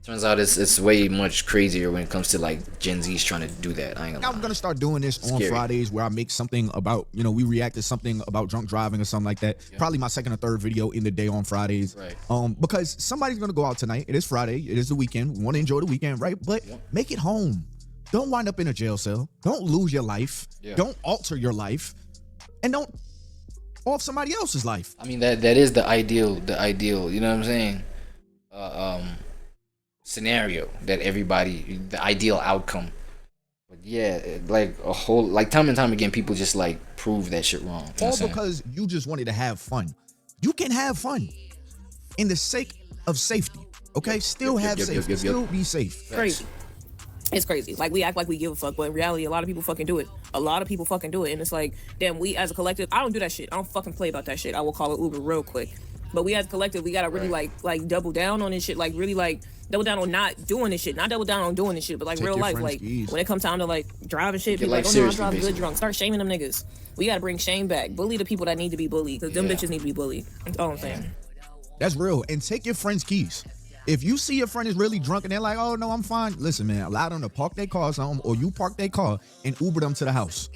Turns out it's way much crazier when it comes to like Gen Z's trying to do that. I ain't gonna lie. I'm gonna start doing this on Fridays where I make something about, you know, we react to something about drunk driving or something like that. Probably my second or third video in the day on Fridays. Because somebody's gonna go out tonight. It is Friday. It is the weekend. We want to enjoy the weekend, right? But make it home. Don't wind up in a jail cell. Don't lose your life. Don't alter your life, and don't off somebody else's life. I mean that is the ideal. You know what I'm saying? Scenario that everybody, the ideal outcome. But yeah, like a whole, like time and time again, people just like prove that shit wrong. All because you just wanted to have fun. You can have fun in the sake of safety. Okay, still have safety. Still be safe. Crazy. It's crazy. Like, we act like we give a fuck, but in reality, a lot of people fucking do it. A lot of people fucking do it. And it's like, damn, we as a collective, I don't do that shit. I don't fucking play about that shit. I will call it Uber real quick. But we as a collective, we gotta really like double down on this shit. Like, really like double down on not doing this shit. Not double down on doing this shit, but like Take real your life. friend's Like, keys. when it comes time to like driving shit, Take people it, like, like, oh no, I seriously, drive good basically. drunk. Start shaming them niggas. We gotta bring shame back. Bully the people that need to be bullied, because them bitches need to be bullied. That's all I'm saying. That's real. And take your friend's keys. If you see your friend is really drunk and they're like, oh no, I'm fine. Listen, man, allow them to park their cars home, or you park their car and Uber them to the house.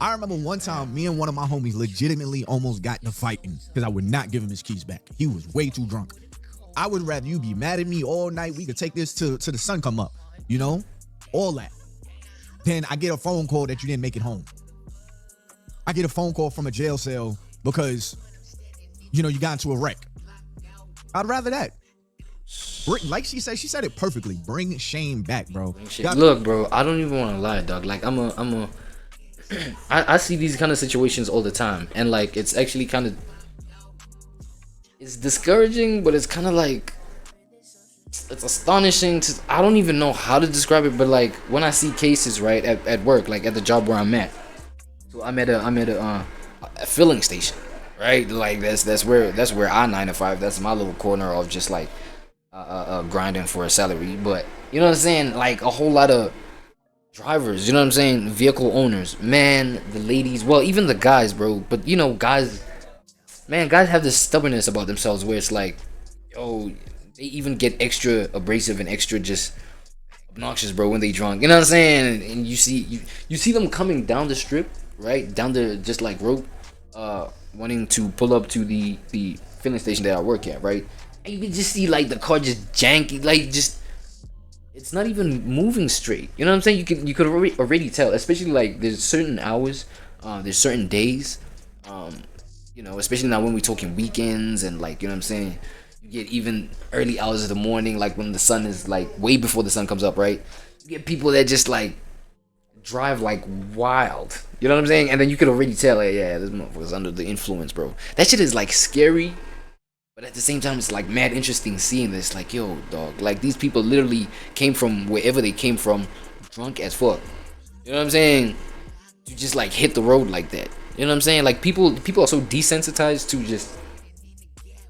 I remember one time me and one of my homies legitimately almost got to fighting because I would not give him his keys back. He was way too drunk. I would rather you be mad at me all night. We could take this to the sun come up, you know, all that. Then I get a phone call that you didn't make it home. I get a phone call from a jail cell because, you know, you got into a wreck. I'd rather that. Like she said it perfectly. Bring shame back, bro. Look, bro, I don't even want to lie, dog. Like, I see these kind of situations all the time, and like, it's actually kind of, it's discouraging, but it's kind of like, it's astonishing to, I don't even know how to describe it, but like, when I see cases, right, at work, like at the job where I'm at, so I'm at a filling station, right? Like, that's where I 9 to 5, that's my little corner of just like grinding for a salary. But you know what I'm saying, like a whole lot of drivers, you know what I'm saying, vehicle owners, man, the ladies, well, even the guys, bro. But you know, guys have this stubbornness about themselves where it's like, yo, they even get extra abrasive and extra just obnoxious, bro, when they drunk, you know what I'm saying. And you see them coming down the strip, right, down the just like road, wanting to pull up to the filling station that I work at, right. And you can just see like the car just janky, like just, it's not even moving straight. You know what I'm saying? You could already tell, especially like there's certain hours, there's certain days, you know, especially now when we're talking weekends and like, you know what I'm saying, you get even early hours of the morning, like when the sun is like way before the sun comes up, right? You get people that just like drive like wild. You know what I'm saying? And then you could already tell, like, yeah, this motherfucker's under the influence, bro. That shit is like scary. But at the same time, it's like mad interesting seeing this. Like, yo, dog, like these people literally came from wherever they came from, drunk as fuck. You know what I'm saying? To just like hit the road like that. You know what I'm saying? Like people are so desensitized to just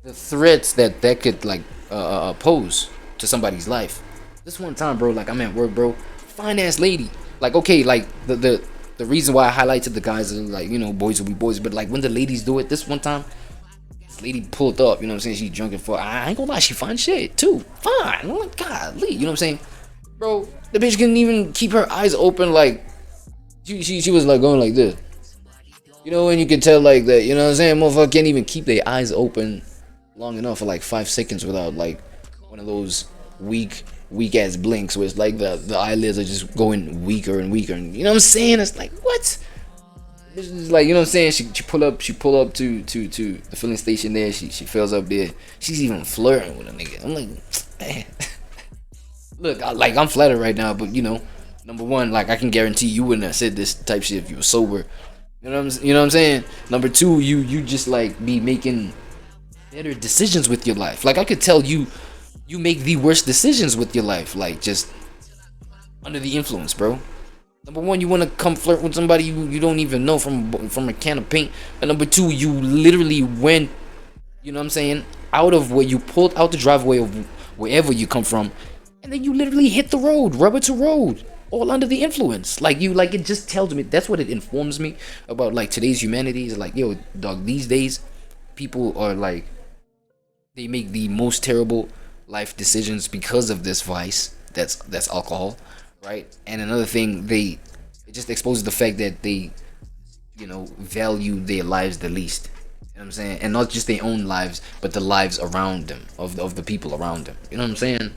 the threats that could like pose to somebody's life. This one time, bro, like I'm at work, bro, fine ass lady. Like, okay, like the reason why I highlighted the guys are like, you know, boys will be boys, but like when the ladies do it, this one time, lady pulled up, you know what I'm saying, she drunk and fuck. I ain't gonna lie, she fine shit too. Fine. I'm like, golly, you know what I'm saying? Bro, the bitch couldn't even keep her eyes open, like she was like going like this. You know, and you can tell like that, you know what I'm saying? Motherfucker can't even keep their eyes open long enough for like 5 seconds without like one of those weak ass blinks where it's like the eyelids are just going weaker and weaker, and you know what I'm saying? It's like, what? It's like, you know what I'm saying, she pull up to the filling station there, she fills up there, she's even flirting with a nigga. I'm like, man. Look, I'm flattered right now, but you know, number one, like I can guarantee you wouldn't have said this type shit if you were sober. You know what I'm saying? Number two, you just like be making better decisions with your life. Like I could tell you make the worst decisions with your life, like just under the influence, bro. Number one, you want to come flirt with somebody you don't even know from a can of paint. And number two, you literally went, you know what I'm saying, out of where you pulled out the driveway of wherever you come from, and then you literally hit the road, rubber to road, all under the influence. Like it just tells me, that's what it informs me about like today's humanity. Is like, yo, dog, these days people are like, they make the most terrible life decisions because of this vice that's alcohol. Right, and another thing, it just exposes the fact that they, you know, value their lives the least. You know what I'm saying? And not just their own lives, but the lives around them, of the people around them. You know what I'm saying?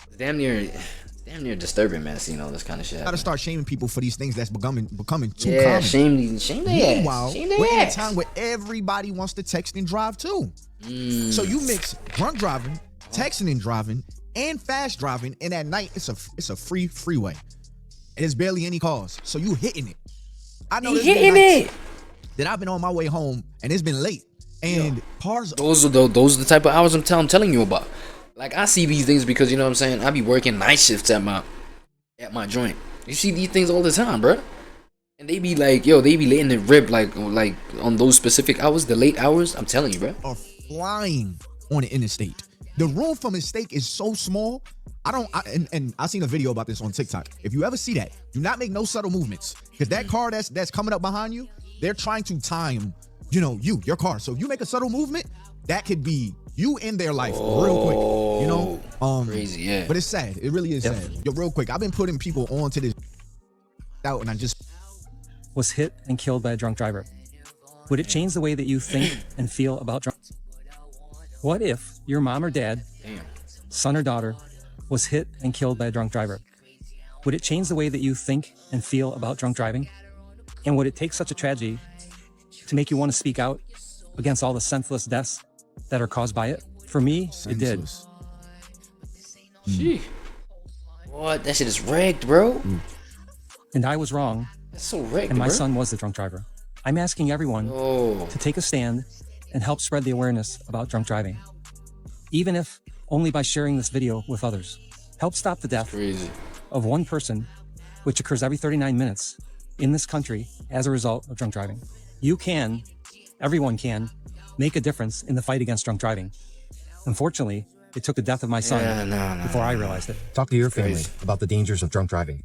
It's damn near disturbing, man, seeing all this kind of shit. Gotta start shaming people for these things that's becoming too yeah, common. Shame their Meanwhile, ass. we're in a time where everybody wants to text and drive too. So you mix drunk driving, texting and driving, and fast driving, and at night it's a free freeway. And there's barely any cars, so you hitting it. I know there's been nights that I've been on my way home and it's been late, and cars. Those are the type of hours I'm telling you about. Like I see these things because you know what I'm saying. I be working night shifts at my joint. You see these things all the time, bro. And they be like, yo, they be letting it rip like on those specific hours, the late hours. I'm telling you, bro. Are flying on the interstate. The room for mistake is so small. And I seen a video about this on TikTok. If you ever see that, do not make no subtle movements, because that car that's coming up behind you, they're trying to time, your car. So if you make a subtle movement, that could be you in their life real quick. Crazy, yeah. But it's sad. It really is sad. Yo, real quick, I've been putting people onto this out, and I just was hit and killed by a drunk driver. Would it change the way that you think and feel about drunk? What if your mom or dad, son or daughter, was hit and killed by a drunk driver? Would it change the way that you think and feel about drunk driving? And would it take such a tragedy to make you want to speak out against all the senseless deaths that are caused by it? For me, it did. Gee. What? That shit is rigged, bro. And I was wrong. That's so rigged, And my bro. son was the drunk driver. I'm asking everyone to take a stand and help spread the awareness about drunk driving. Even if only by sharing this video with others. Help stop the death of one person, which occurs every 39 minutes in this country as a result of drunk driving. You can, everyone can, make a difference in the fight against drunk driving. Unfortunately, it took the death of my son before I realized it. Talk to your family about the dangers of drunk driving.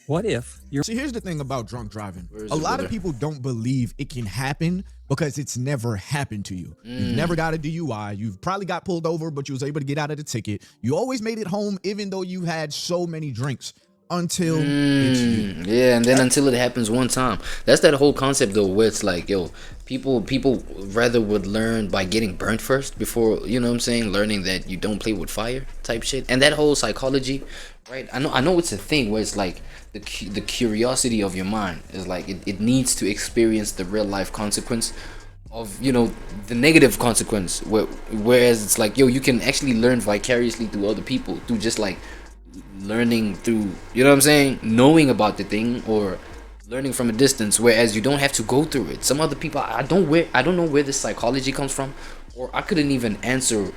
What if you're... See, here's the thing about drunk driving. Where's A it, lot brother? of people don't believe it can happen because it's never happened to you. You've never got a DUI. You've probably got pulled over, but you was able to get out of the ticket. You always made it home, even though you had so many drinks. Until it's you. Yeah, and then until it happens one time. That's that whole concept though, where it's like, yo, people rather would learn by getting burnt first before, you know what I'm saying, learning that you don't play with fire type shit. And that whole psychology, right? I know it's a thing where it's like the curiosity of your mind is like it needs to experience the real life consequence of, the negative consequence, whereas it's like, yo, you can actually learn vicariously through other people, through just like learning through, you know what I'm saying, knowing about the thing or learning from a distance, whereas you don't have to go through it. Some other people, I don't know where this psychology comes from, or I couldn't even answer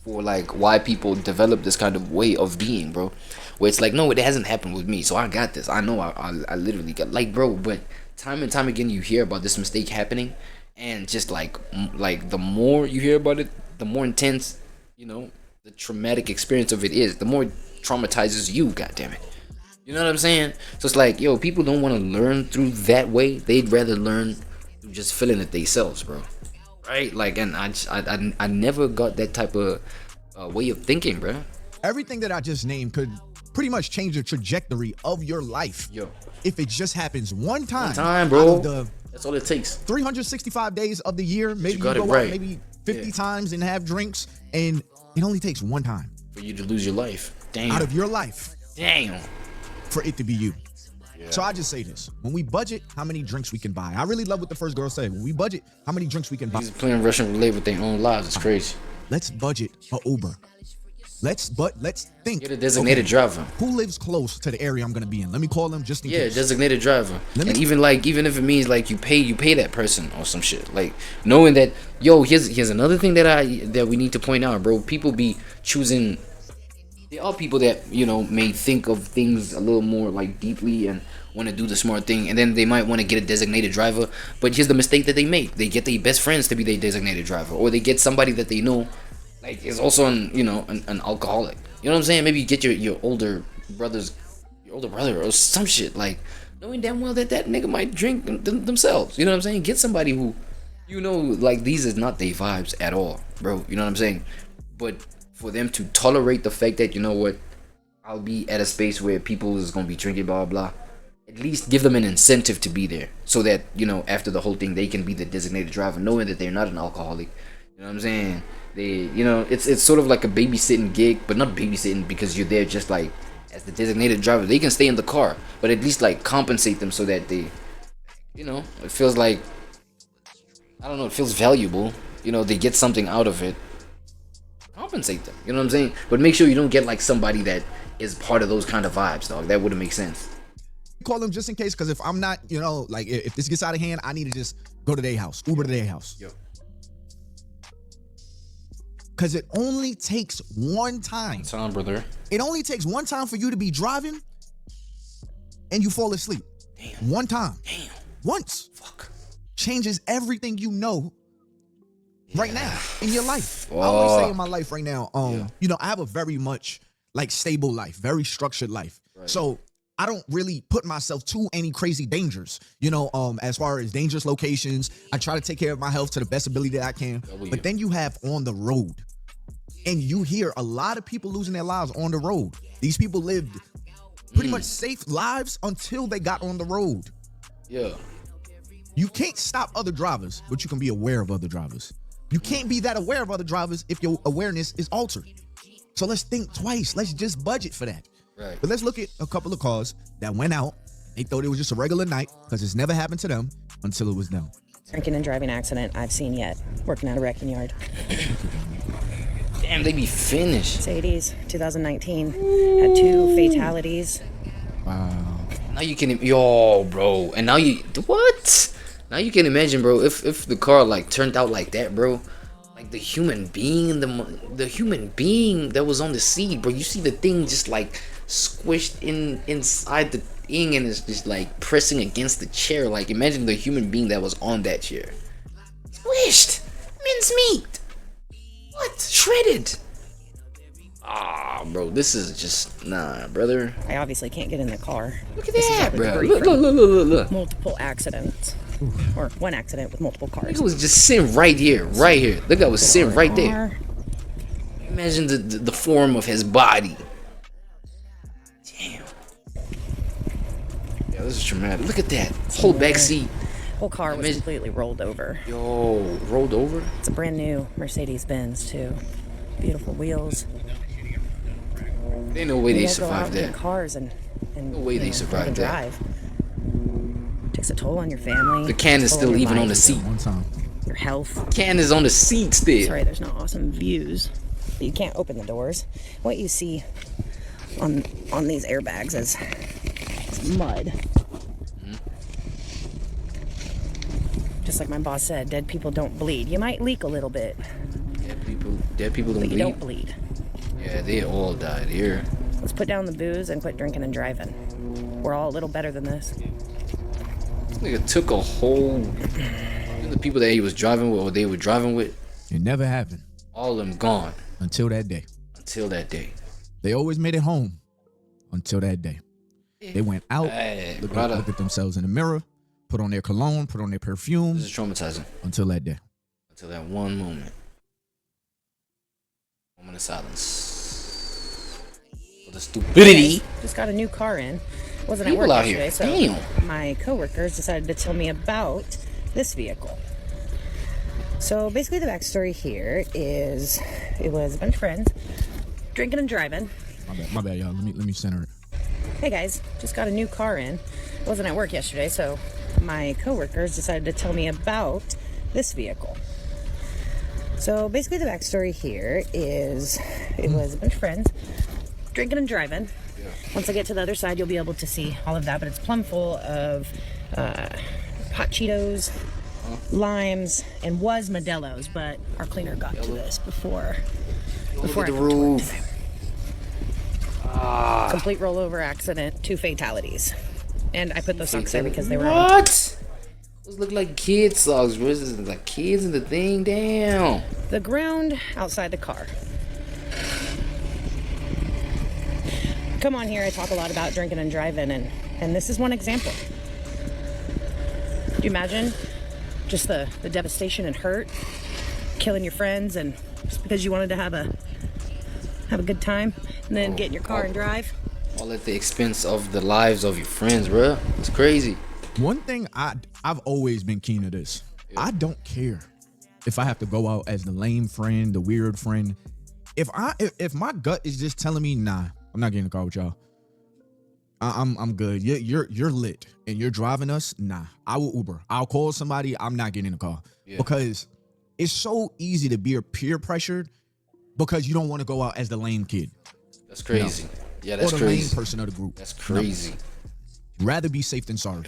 for like why people develop this kind of way of being, bro, where it's like, no, it hasn't happened with me, so I got this. I know I literally got, like, bro, but time and time again you hear about this mistake happening, and just like the more you hear about it, the more intense, the traumatic experience of it is, the more it traumatizes you, goddammit. You know what I'm saying? So it's like, yo, people don't want to learn through that way. They'd rather learn through just feeling it themselves, bro. Right? Like, and I never got that type of way of thinking, bro. Everything that I just named could pretty much change the trajectory of your life. Yo. If it just happens one time. One time, bro. Out of That's all it takes. 365 days of the year. Maybe you got go it right. out maybe 50 times and have drinks, and it only takes one time for you to lose your life. Damn. Out of your life. Damn. For it to be you. Yeah. So I just say this. When we budget how many drinks we can buy. I really love what the first girl said. When we budget how many drinks we can buy. He's playing Russian roulette with their own lives. It's crazy. Let's budget for Uber. Let's think. Get a designated driver. Who lives close to the area I'm gonna be in? Let me call them just in case. Yeah, designated driver. And even if it means like you pay that person or some shit. Like knowing that, yo, here's another thing that we need to point out, bro. People be choosing. There are people that, may think of things a little more like deeply and want to do the smart thing, and then they might want to get a designated driver. But here's the mistake that they make: they get their best friends to be their designated driver, or they get somebody that they know, like, is also an alcoholic. You know what I'm saying? Maybe you get your older brother or some shit, like knowing damn well that nigga might drink themselves. You know what I'm saying? Get somebody who, like, these is not their vibes at all, bro. You know what I'm saying? But for them to tolerate the fact that, you know what, I'll be at a space where people is gonna be drinking, blah blah. At least give them an incentive to be there, so that, after the whole thing, they can be the designated driver, knowing that they're not an alcoholic. You know what I'm saying? They, it's sort of like a babysitting gig, but not babysitting because you're there just like as the designated driver. They can stay in the car, but at least like compensate them so that they, it feels like, I don't know, it feels valuable. They get something out of it. Compensate them, you know what I'm saying? But make sure you don't get like somebody that is part of those kind of vibes, dog. That wouldn't make sense. Call them just in case, because if I'm not, if this gets out of hand, I need to just go to their house, Uber to their house. Yo. Because it only takes one time. Brother. It only takes one time for you to be driving and you fall asleep. Damn. One time. Damn. Once. Fuck. Changes everything you know right now in your life. Fuck. I always say in my life right now, you know, I have a very much like stable life, very structured life. Right. So I don't really put myself to any crazy dangers, you know, as far as dangerous locations. I try to take care of my health to the best ability that I can. But then you have on the road, and you hear a lot of people losing their lives on the road. These people lived pretty much safe lives until they got on the road. Yeah. You can't stop other drivers, but you can be aware of other drivers. You can't be that aware of other drivers if your awareness is altered. So let's think twice. Let's just budget for that. Right. But let's look at a couple of cars that went out. They thought it was just a regular night because it's never happened to them until it was them. Drinking and driving accident I've seen yet. Working at a wrecking yard. Damn, they be finished. Mercedes, 2019. Had 2 fatalities. Wow. Now you can, yo, bro. And now you, what? Now you can imagine, bro, if the car like turned out like that, bro. Like the human being, the human being that was on the seat, bro. You see the thing just like squished inside the thing, and it's just like pressing against the chair. Like imagine the human being that was on that chair. Squished, mincemeat. What? Shredded. Ah, bro, this is just nah, brother. I obviously can't get in the car. Look at that, bro. Look. Multiple accidents. Or one accident with multiple cars. It was just sitting right here, right here. Look, I was sitting right there. Imagine the form of his body. Damn. Yeah, this is traumatic. Look at that whole back seat. Whole car was completely rolled over. Yo, rolled over? It's a brand new Mercedes-Benz too. Beautiful wheels. Ain't no way they survived that. Cars and no way they survived that. Drive. Takes a toll on your family. The can is still even on the seat. Your health. Can is on the seat still. Sorry, there's no awesome views. You can't open the doors. What you see on these airbags is mud. Just like my boss said, dead people don't bleed. You might leak a little bit. Dead people don't but bleed. You don't bleed. Yeah, they all died here. Let's put down the booze and quit drinking and driving. We're all a little better than this. This nigga took a whole. The people that he was driving with, or they were driving with. It never happened. All of them gone. Until that day. Until that day. They always made it home. Until that day. They went out, looked at themselves in the mirror, put on their cologne, put on their perfume. This is traumatizing. Until that day. Until that one moment. Moment of silence. For the stupidity. Just got a new car in. Wasn't People at work out here. yesterday, so Damn. my coworkers decided to tell me about this vehicle. So basically the backstory here is it was a bunch of friends drinking and driving. My bad, y'all. Let me center it. Hey guys, just got a new car in. Wasn't at work yesterday, so my coworkers decided to tell me about this vehicle. So basically the backstory here is it was a bunch of friends drinking and driving. Once I get to the other side, you'll be able to see all of that, but it's plumb full of hot Cheetos, limes, and was Modelo's, but our cleaner got to this before Look at the roof. Complete rollover accident, 2 fatalities. And I put those socks there because they were What? Those look like kid socks, bro. This is like kids in the thing. Damn. the ground outside the car. Come on here, I talk a lot about drinking and driving, and this is one example. Do you imagine just the devastation and hurt, killing your friends, and just because you wanted to have a good time, and then get in your car and drive? All at the expense of the lives of your friends, bro. It's crazy. One thing I've always been keen to this. Yeah. I don't care if I have to go out as the lame friend, the weird friend. If my gut is just telling me, nah, I'm not getting in the car with y'all. I'm good. You're lit and you're driving us. Nah, I will Uber. I'll call somebody. I'm not getting in the car because it's so easy to be peer pressured because you don't want to go out as the lame kid. That's crazy. No. Yeah, that's or the crazy. lame person of the group. That's crazy. No. Rather be safe than sorry.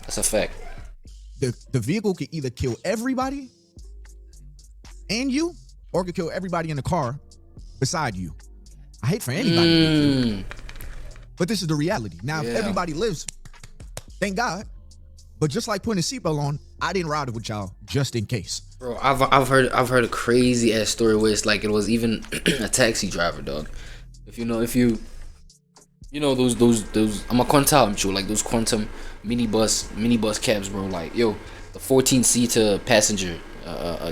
That's a fact. The vehicle can either kill everybody and you, or could kill everybody in the car beside you. I hate for anybody to get killed. But this is the reality. Now, if everybody lives, thank God. But just like putting a seatbelt on, I didn't ride it with y'all just in case. Bro, I've heard a crazy ass story where it's like it was even a taxi driver, dog. If you know those I'm a quantum, I'm sure, like those quantum minibus cabs, bro. Like, yo, the 14-seater passenger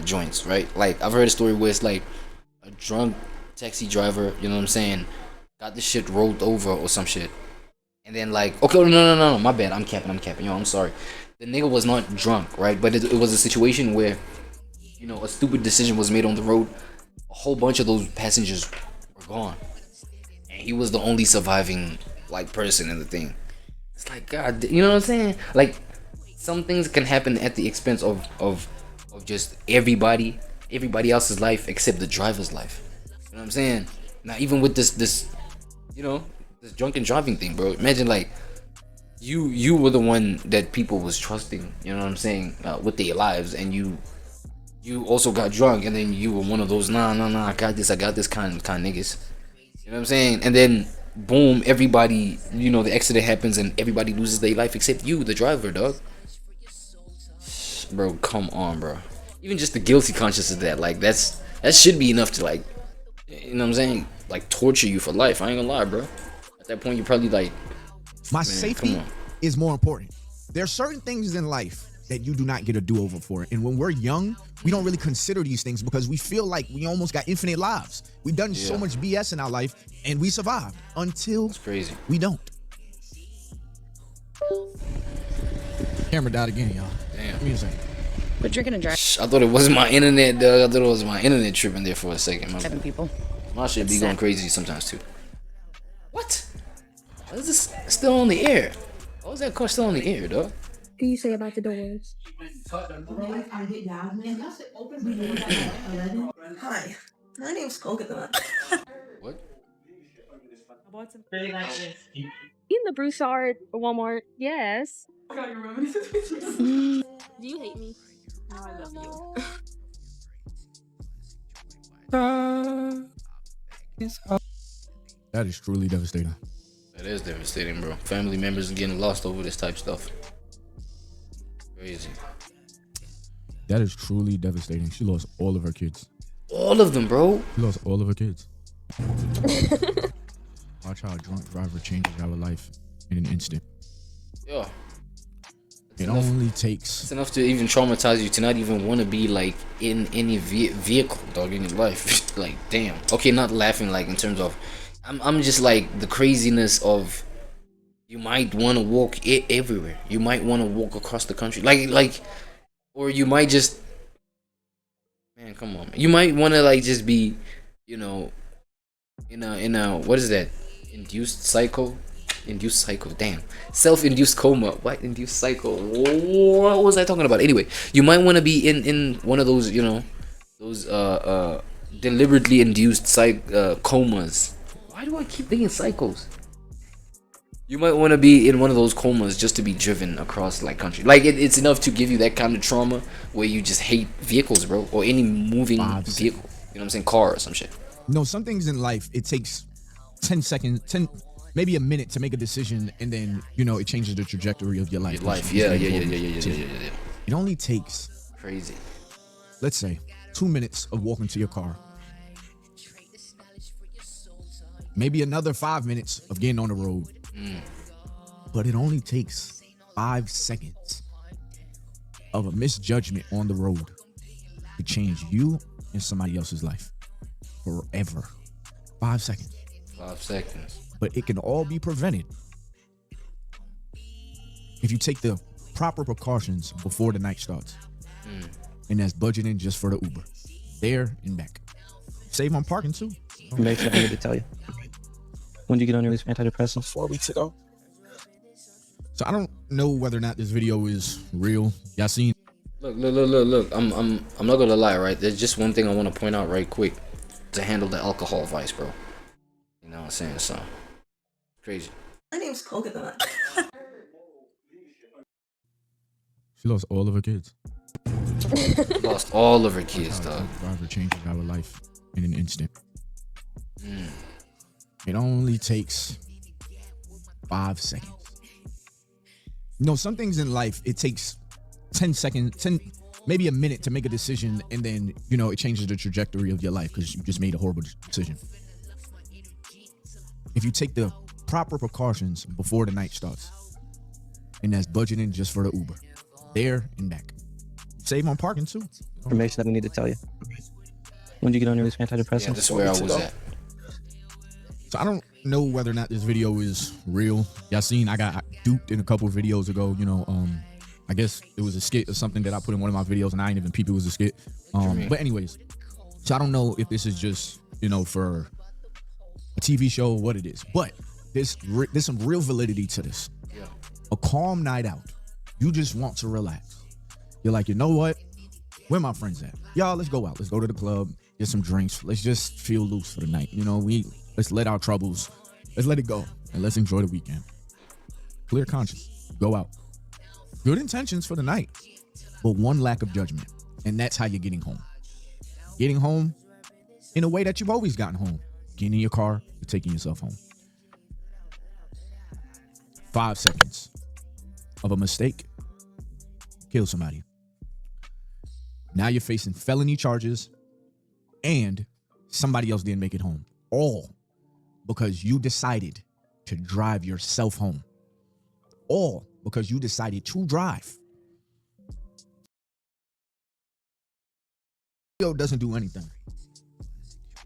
joints, right? Like, I've heard a story where it's like a drunk taxi driver, you know what I'm saying, got this shit rolled over or some shit. And then like, okay, no, my bad, I'm capping, yo, I'm sorry. The nigga was not drunk, right? But it was a situation where, you know, a stupid decision was made on the road. A whole bunch of those passengers were gone. And he was the only surviving, like, person in the thing. It's like, God, you know what I'm saying? Like, some things can happen at the expense of just everybody else's life except the driver's life. You know what I'm saying? Now, even with this, you know, this drunken driving thing, bro. Imagine, like, you were the one that people was trusting, you know what I'm saying, with their lives, and you also got drunk, and then you were one of those nah, I got this kind of niggas. You know what I'm saying? And then boom, everybody, you know, the accident happens and everybody loses their life except you, the driver, dog. Bro, come on, bro. Even just the guilty conscience of that, like, that should be enough to, like, you know what I'm saying, like, torture you for life. I ain't gonna lie, bro. At that point, you're probably like, my safety is more important. There are certain things in life that you do not get a do-over for. And when we're young, we don't really consider these things because we feel like we almost got infinite lives. We've done so much BS in our life and we survived until we don't. Camera died again, y'all. Damn. Give me a second. But drinking and driving. I thought it wasn't my internet, dog. I thought it was my internet tripping there for a second. My people. My shit be going crazy sometimes too. What? Why is this still on the air? Why is that car still on the air, dog? What do you say about the doors? Hi, my name's Coconut. What? I bought some really like this. In the Broussard Walmart, yes. Do you hate me? No, I love you. That is truly devastating. That is devastating, bro. Family members are getting lost over this type of stuff. Crazy. That is truly devastating. She lost all of her kids. All of them, bro. She lost all of her kids. Watch how a drunk driver changes our life in an instant. Yeah. It only takes... It's enough to even traumatize you to not even want to be, like, in any vehicle, dog, in your life. Like, damn. Okay, not laughing, like, in terms of... I'm just, like, the craziness of... You might want to walk everywhere. You might want to walk across the country. Like... Or you might just... Man, come on, man. You might want to, like, just be, you know... In a... What is that? Induced cycle? Induced cycle, damn. Self-induced coma. What? Induced cycle? What was I talking about? Anyway, you might want to be in one of those, you know, those deliberately induced comas. Why do I keep thinking cycles? You might want to be in one of those comas just to be driven across, like, country. Like, it's enough to give you that kind of trauma where you just hate vehicles, bro, or any moving vehicle. You know what I'm saying? Car or some shit. No, some things in life, it takes 10 seconds, maybe a minute to make a decision, and then, you know, it changes the trajectory of your life. Yeah. It only takes crazy. Let's say 2 minutes of walking to your car. Maybe another 5 minutes of getting on the road. But it only takes 5 seconds of a misjudgment on the road to change you and somebody else's life forever. 5 seconds. 5 seconds. But it can all be prevented if you take the proper precautions before the night starts. And that's budgeting just for the Uber. There and back. Save on parking too. Make sure I need to tell you. When did you get on your antidepressants? 4 weeks ago. So I don't know whether or not this video is real. Y'all seen? Look. I'm not gonna lie, right? There's just one thing I want to point out right quick to handle the alcohol vice, bro. You know what I'm saying? So crazy. My name's Coconut. She lost all of her kids. Lost all of her kids, dog. Driver changes our life in an instant. It only takes 5 seconds. You know, some things in life, it takes 10 seconds, maybe a minute to make a decision, and then, you know, it changes the trajectory of your life because you just made a horrible decision. If you take the proper precautions before the night starts, and that's budgeting just for the Uber, there and back. Save on parking too. Information that we need to tell you. When did you get on your antidepressants? Yeah, this is where I was at. So I don't know whether or not this video is real. Y'all seen I got duped in a couple of videos ago. You know, I guess it was a skit or something that I put in one of my videos, and I didn't even peep it was a skit. But anyways, so I don't know if this is just, you know, for a TV show or what it is. But there's some real validity to this. Yeah. A calm night out. You just want to relax. You're like, you know what? Where my friends at? Y'all, let's go out. Let's go to the club, get some drinks. Let's just feel loose for the night. You know, let's let our troubles, let's let it go, and let's enjoy the weekend. Clear conscience. Go out. Good intentions for the night, but one lack of judgment. And that's how you're getting home. Getting home in a way that you've always gotten home. Getting in your car, you're taking yourself home. 5 seconds of a mistake, kill somebody. Now you're facing felony charges and somebody else didn't make it home. All because you decided to drive yourself home. All because you decided to drive. Video doesn't do anything.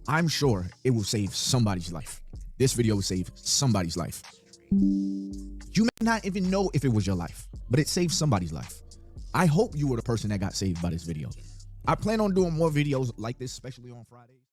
I'm sure it will save somebody's life. This video will save somebody's life. You may not even know if it was your life, but it saved somebody's life. I hope you were the person that got saved by this video. I plan on doing more videos like this, especially on Fridays.